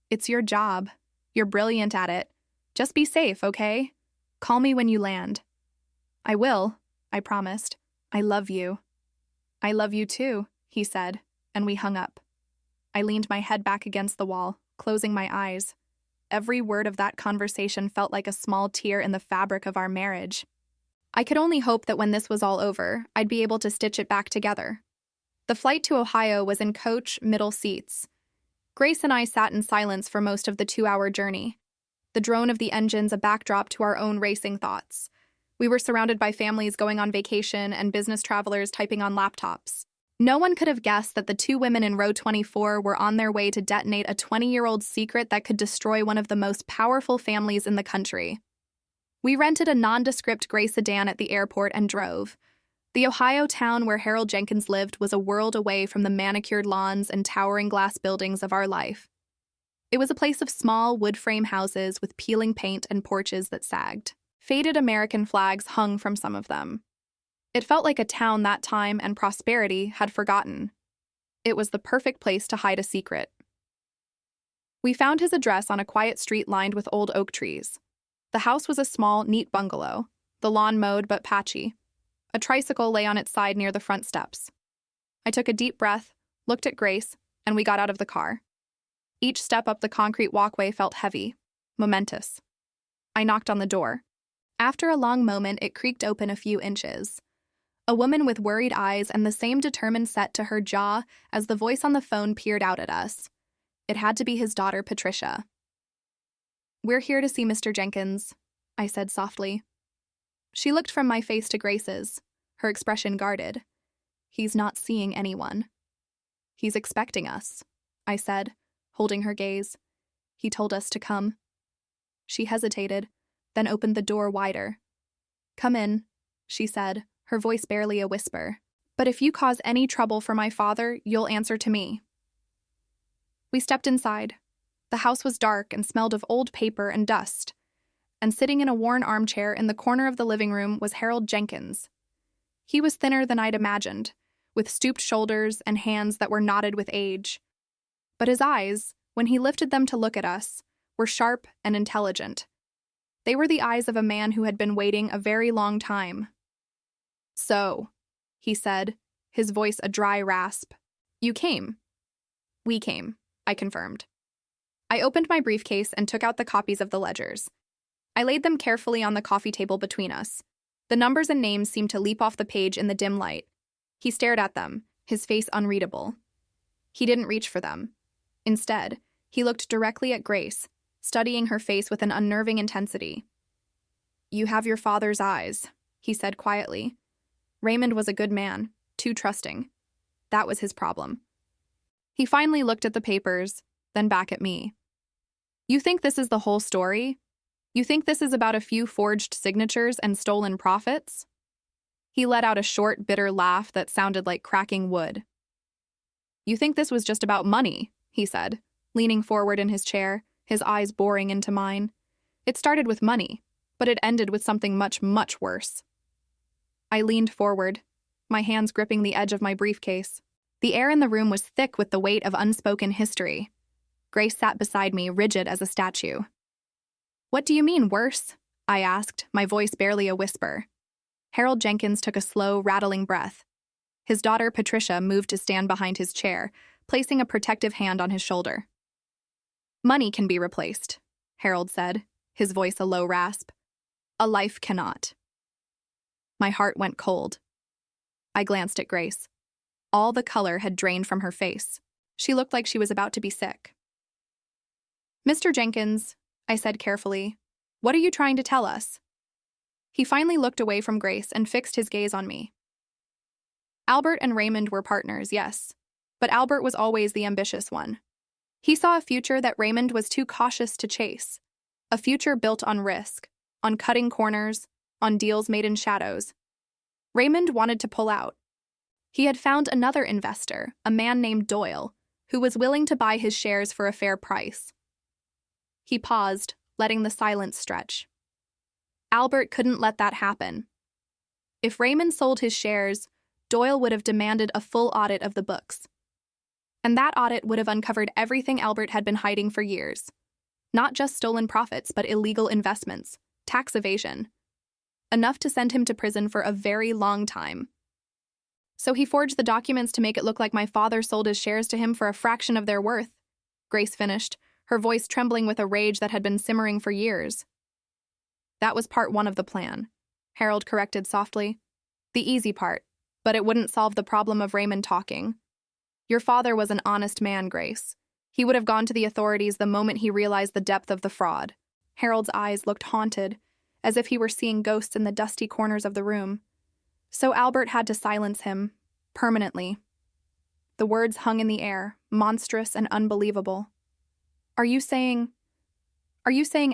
It's your job. You're brilliant at it. Just be safe, okay? Call me when you land. I will, I promised. I love you. I love you too, he said, and we hung up. I leaned my head back against the wall, closing my eyes. Every word of that conversation felt like a small tear in the fabric of our marriage. I could only hope that when this was all over, I'd be able to stitch it back together. The flight to Ohio was in coach middle seats. Grace and I sat in silence for most of the 2-hour journey, the drone of the engines a backdrop to our own racing thoughts. We were surrounded by families going on vacation and business travelers typing on laptops. No one could have guessed that the two women in row 24 were on their way to detonate a 20-year-old secret that could destroy one of the most powerful families in the country. We rented a nondescript gray sedan at the airport and drove. The Ohio town where Harold Jenkins lived was a world away from the manicured lawns and towering glass buildings of our life. It was a place of small wood frame houses with peeling paint and porches that sagged. Faded American flags hung from some of them. It felt like a town that time and prosperity had forgotten. It was the perfect place to hide a secret. We found his address on a quiet street lined with old oak trees. The house was a small, neat bungalow, the lawn mowed but patchy. A tricycle lay on its side near the front steps. I took a deep breath, looked at Grace, and we got out of the car. Each step up the concrete walkway felt heavy, momentous. I knocked on the door. After a long moment, it creaked open a few inches. A woman with worried eyes and the same determined set to her jaw as the voice on the phone peered out at us. It had to be his daughter, Patricia. "We're here to see Mr. Jenkins," I said softly. She looked from my face to Grace's, her expression guarded. "He's not seeing anyone." "He's expecting us," I said, holding her gaze. "He told us to come." She hesitated, then opened the door wider. "Come in," she said, her voice barely a whisper. "But if you cause any trouble for my father, you'll answer to me." We stepped inside. The house was dark and smelled of old paper and dust, and sitting in a worn armchair in the corner of the living room was Harold Jenkins. He was thinner than I'd imagined, with stooped shoulders and hands that were knotted with age. But his eyes, when he lifted them to look at us, were sharp and intelligent. They were the eyes of a man who had been waiting a very long time. "So," he said, his voice a dry rasp. "You came." "We came," I confirmed. I opened my briefcase and took out the copies of the ledgers. I laid them carefully on the coffee table between us. The numbers and names seemed to leap off the page in the dim light. He stared at them, his face unreadable. He didn't reach for them. Instead, he looked directly at Grace, studying her face with an unnerving intensity. "You have your father's eyes," he said quietly. Raymond was a good man, too trusting. That was his problem. He finally looked at the papers, then back at me. "You think this is the whole story? You think this is about a few forged signatures and stolen profits?" He let out a short, bitter laugh that sounded like cracking wood. "You think this was just about money?" he said, leaning forward in his chair, his eyes boring into mine. "It started with money, but it ended with something much, much worse." I leaned forward, my hands gripping the edge of my briefcase. The air in the room was thick with the weight of unspoken history. Grace sat beside me, rigid as a statue. "What do you mean, worse?" I asked, my voice barely a whisper. Harold Jenkins took a slow, rattling breath. His daughter, Patricia, moved to stand behind his chair, placing a protective hand on his shoulder. "Money can be replaced," Harold said, his voice a low rasp. "A life cannot." My heart went cold. I glanced at Grace. All the color had drained from her face. She looked like she was about to be sick. "Mr. Jenkins," I said carefully, "what are you trying to tell us?" He finally looked away from Grace and fixed his gaze on me. "Albert and Raymond were partners, yes, but Albert was always the ambitious one. He saw a future that Raymond was too cautious to chase, a future built on risk, on cutting corners, on deals made in shadows. Raymond wanted to pull out. He had found another investor, a man named Doyle, who was willing to buy his shares for a fair price." He paused, letting the silence stretch. "Albert couldn't let that happen. If Raymond sold his shares, Doyle would have demanded a full audit of the books. And that audit would have uncovered everything Albert had been hiding for years. Not just stolen profits, but illegal investments, tax evasion. Enough to send him to prison for a very long time. So he forged the documents to make it look like my father sold his shares to him for a fraction of their worth," Grace finished, her voice trembling with a rage that had been simmering for years. "That was part one of the plan," Harold corrected softly. "The easy part, but it wouldn't solve the problem of Raymond talking. Your father was an honest man, Grace. He would have gone to the authorities the moment he realized the depth of the fraud." Harold's eyes looked haunted, as if he were seeing ghosts in the dusty corners of the room. "So Albert had to silence him, permanently. The words hung in the air, monstrous and unbelievable. Are you saying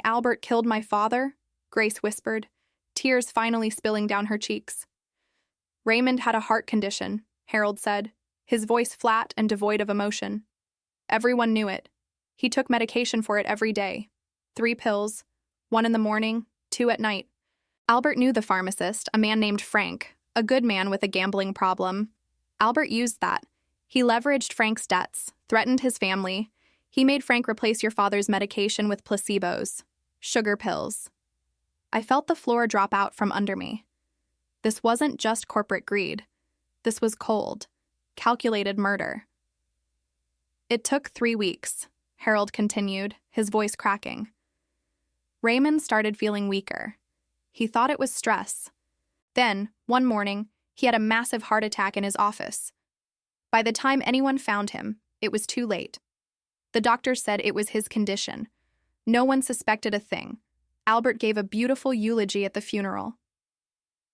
Albert killed my father?" Grace whispered, tears finally spilling down her cheeks. "Raymond had a heart condition," Harold said, his voice flat and devoid of emotion. "Everyone knew it. He took medication for it every day. 3 pills, 1 in the morning, 2 at night." Albert knew the pharmacist, a man named Frank, a good man with a gambling problem. Albert used that. He leveraged Frank's debts, threatened his family. He made Frank replace your father's medication with placebos, sugar pills. I felt the floor drop out from under me. This wasn't just corporate greed. This was cold, calculated murder. "It took 3 weeks," Harold continued, his voice cracking. Raymond started feeling weaker. He thought it was stress. Then, one morning, he had a massive heart attack in his office. By the time anyone found him, it was too late. The doctors said it was his condition. No one suspected a thing. Albert gave a beautiful eulogy at the funeral.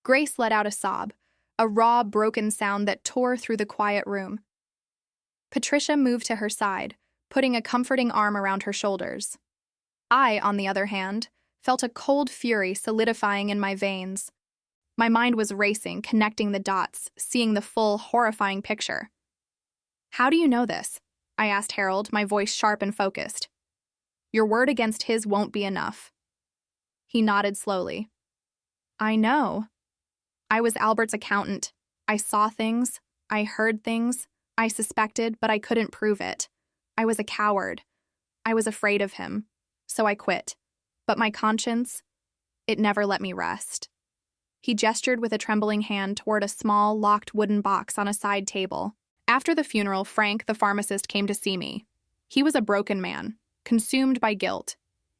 Grace let out a sob, a raw, broken sound that tore through the quiet room. Patricia moved to her side, putting a comforting arm around her shoulders. I, on the other hand, felt a cold fury solidifying in my veins. My mind was racing, connecting the dots, seeing the full, horrifying picture. "How do you know this?" I asked Harold, my voice sharp and focused. "Your word against his won't be enough." He nodded slowly. "I know. I was Albert's accountant. I saw things. I heard things. I suspected, but I couldn't prove it. I was a coward. I was afraid of him. So I quit. But my conscience, it never let me rest." He gestured with a trembling hand toward a small, locked wooden box on a side table. After the funeral, Frank, the pharmacist, came to see me. He was a broken man, consumed by guilt.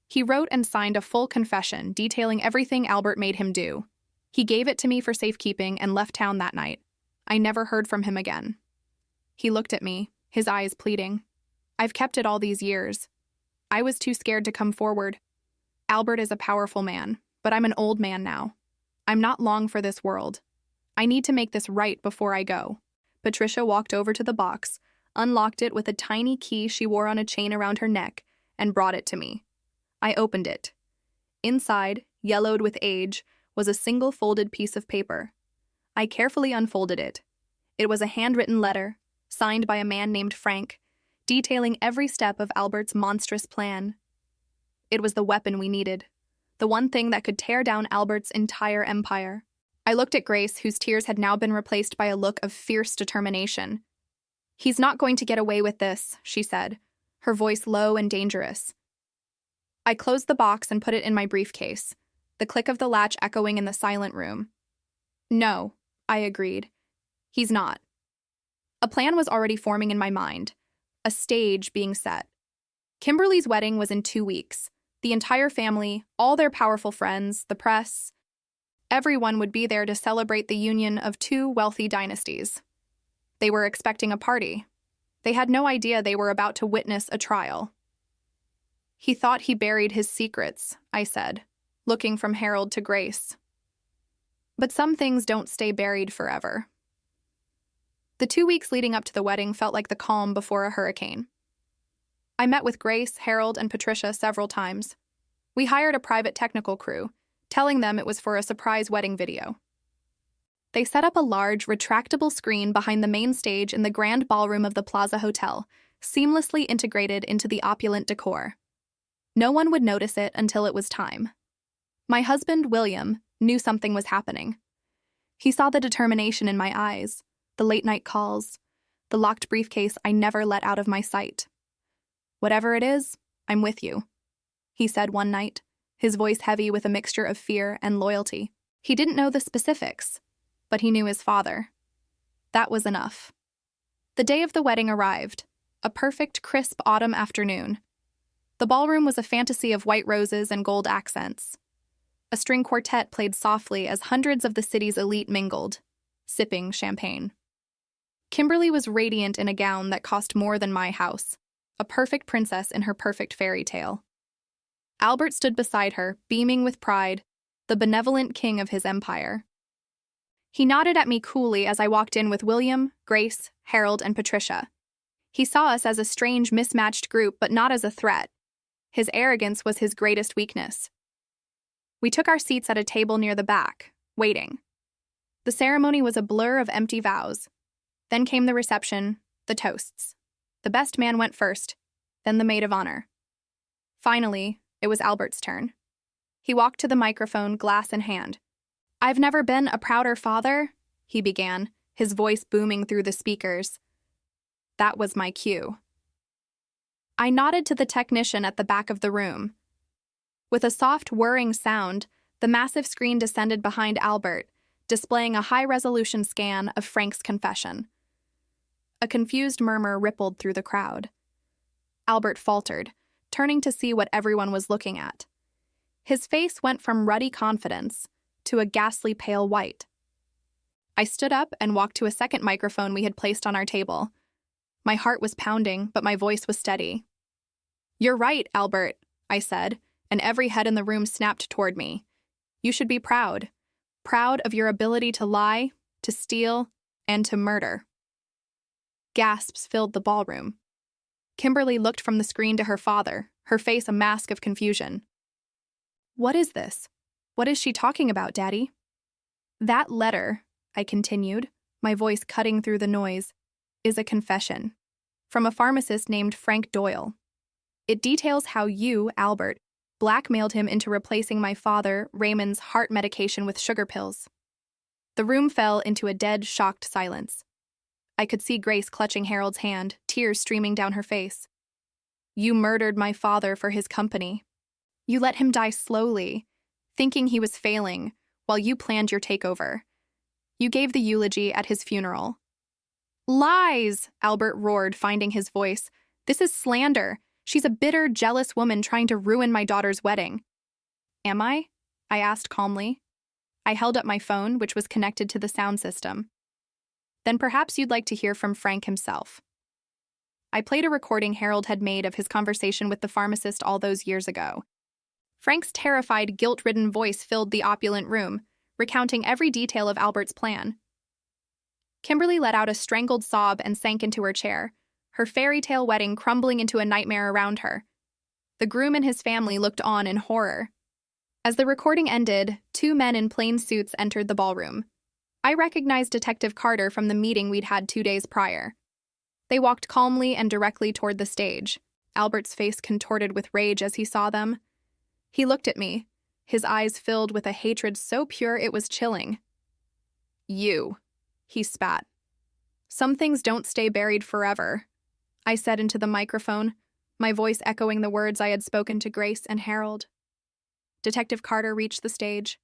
He wrote and signed a full confession detailing everything Albert made him do. He gave it to me for safekeeping and left town that night. I never heard from him again. He looked at me, his eyes pleading. "I've kept it all these years. I was too scared to come forward. Albert is a powerful man, but I'm an old man now. I'm not long for this world. I need to make this right before I go." Patricia walked over to the box, unlocked it with a tiny key she wore on a chain around her neck, and brought it to me. I opened it. Inside, yellowed with age, was a single folded piece of paper. I carefully unfolded it. It was a handwritten letter, signed by a man named Frank, detailing every step of Albert's monstrous plan. It was the weapon we needed, the one thing that could tear down Albert's entire empire. I looked at Grace, whose tears had now been replaced by a look of fierce determination. "He's not going to get away with this," she said, her voice low and dangerous. I closed the box and put it in my briefcase, the click of the latch echoing in the silent room. "No," I agreed. "He's not." A plan was already forming in my mind, a stage being set. Kimberly's wedding was in 2 weeks. The entire family, all their powerful friends, the press, everyone would be there to celebrate the union of 2 wealthy dynasties. They were expecting a party. They had no idea they were about to witness a trial. "He thought he buried his secrets," I said, looking from Harold to Grace. But some things don't stay buried forever. The 2 weeks leading up to the wedding felt like the calm before a hurricane. I met with Grace, Harold, and Patricia several times. We hired a private technical crew, telling them it was for a surprise wedding video. They set up a large, retractable screen behind the main stage in the grand ballroom of the Plaza Hotel, seamlessly integrated into the opulent decor. No one would notice it until it was time. My husband, William, knew something was happening. He saw the determination in my eyes, the late-night calls, the locked briefcase I never let out of my sight. "Whatever it is, I'm with you," he said one night, his voice heavy with a mixture of fear and loyalty. He didn't know the specifics, but he knew his father. That was enough. The day of the wedding arrived, a perfect, crisp autumn afternoon. The ballroom was a fantasy of white roses and gold accents. A string quartet played softly as hundreds of the city's elite mingled, sipping champagne. Kimberly was radiant in a gown that cost more than my house, a perfect princess in her perfect fairy tale. Albert stood beside her, beaming with pride, the benevolent king of his empire. He nodded at me coolly as I walked in with William, Grace, Harold, and Patricia. He saw us as a strange, mismatched group, but not as a threat. His arrogance was his greatest weakness. We took our seats at a table near the back, waiting. The ceremony was a blur of empty vows. Then came the reception, the toasts. The best man went first, then the maid of honor. Finally, it was Albert's turn. He walked to the microphone, glass in hand. "I've never been a prouder father," he began, his voice booming through the speakers. That was my cue. I nodded to the technician at the back of the room. With a soft whirring sound, the massive screen descended behind Albert, displaying a high-resolution scan of Frank's confession. A confused murmur rippled through the crowd. Albert faltered, turning to see what everyone was looking at. His face went from ruddy confidence to a ghastly pale white. I stood up and walked to a second microphone we had placed on our table. My heart was pounding, but my voice was steady. "You're right, Albert," I said, and every head in the room snapped toward me. "You should be proud. Proud of your ability to lie, to steal, and to murder." Gasps filled the ballroom. Kimberly looked from the screen to her father, her face a mask of confusion. "What is this? What is she talking about, Daddy?" "That letter," I continued, my voice cutting through the noise, "is a confession from a pharmacist named Frank Doyle. It details how you, Albert, blackmailed him into replacing my father, Raymond's heart medication with sugar pills." The room fell into a dead, shocked silence. I could see Grace clutching Harold's hand, tears streaming down her face. "You murdered my father for his company. You let him die slowly, thinking he was failing, while you planned your takeover. You gave the eulogy at his funeral." "Lies!" Albert roared, finding his voice. "This is slander. She's a bitter, jealous woman trying to ruin my daughter's wedding." "Am I?" I asked calmly. I held up my phone, which was connected to the sound system. "Then perhaps you'd like to hear from Frank himself." I played a recording Harold had made of his conversation with the pharmacist all those years ago. Frank's terrified, guilt-ridden voice filled the opulent room, recounting every detail of Albert's plan. Kimberly let out a strangled sob and sank into her chair, her fairy tale wedding crumbling into a nightmare around her. The groom and his family looked on in horror. As the recording ended, 2 men in plain suits entered the ballroom. I recognized Detective Carter from the meeting we'd had 2 days prior. They walked calmly and directly toward the stage. Albert's face contorted with rage as he saw them. He looked at me, his eyes filled with a hatred so pure it was chilling. "You," he spat. "Some things don't stay buried forever," I said into the microphone, my voice echoing the words I had spoken to Grace and Harold. Detective Carter reached the stage.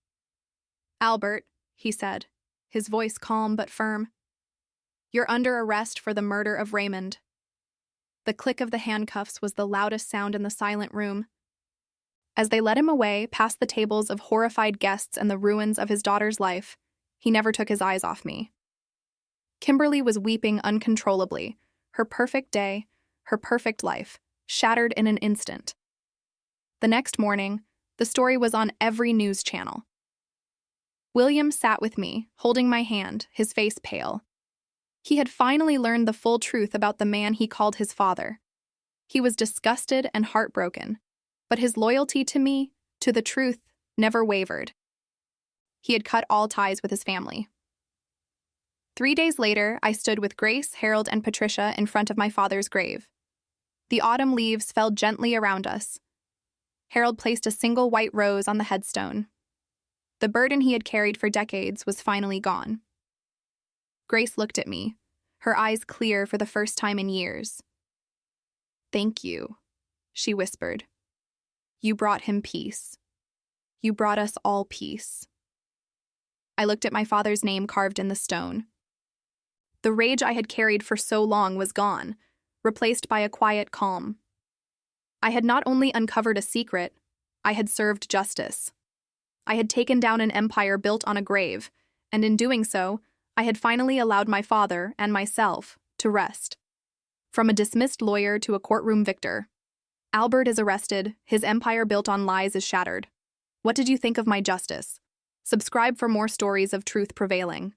"Albert," he said, his voice calm but firm, "you're under arrest for the murder of Raymond." The click of the handcuffs was the loudest sound in the silent room. As they led him away, past the tables of horrified guests and the ruins of his daughter's life, he never took his eyes off me. Kimberly was weeping uncontrollably, her perfect day, her perfect life, shattered in an instant. The next morning, the story was on every news channel. William sat with me, holding my hand, his face pale. He had finally learned the full truth about the man he called his father. He was disgusted and heartbroken, but his loyalty to me, to the truth, never wavered. He had cut all ties with his family. 3 days later, I stood with Grace, Harold, and Patricia in front of my father's grave. The autumn leaves fell gently around us. Harold placed a single white rose on the headstone. The burden he had carried for decades was finally gone. Grace looked at me, her eyes clear for the first time in years. "Thank you," she whispered. "You brought him peace. You brought us all peace." I looked at my father's name carved in the stone. The rage I had carried for so long was gone, replaced by a quiet calm. I had not only uncovered a secret, I had served justice. I had taken down an empire built on a grave, and in doing so, I had finally allowed my father and myself to rest. From a dismissed lawyer to a courtroom victor, Albert is arrested, his empire built on lies is shattered. What did you think of my justice? Subscribe for more stories of truth prevailing.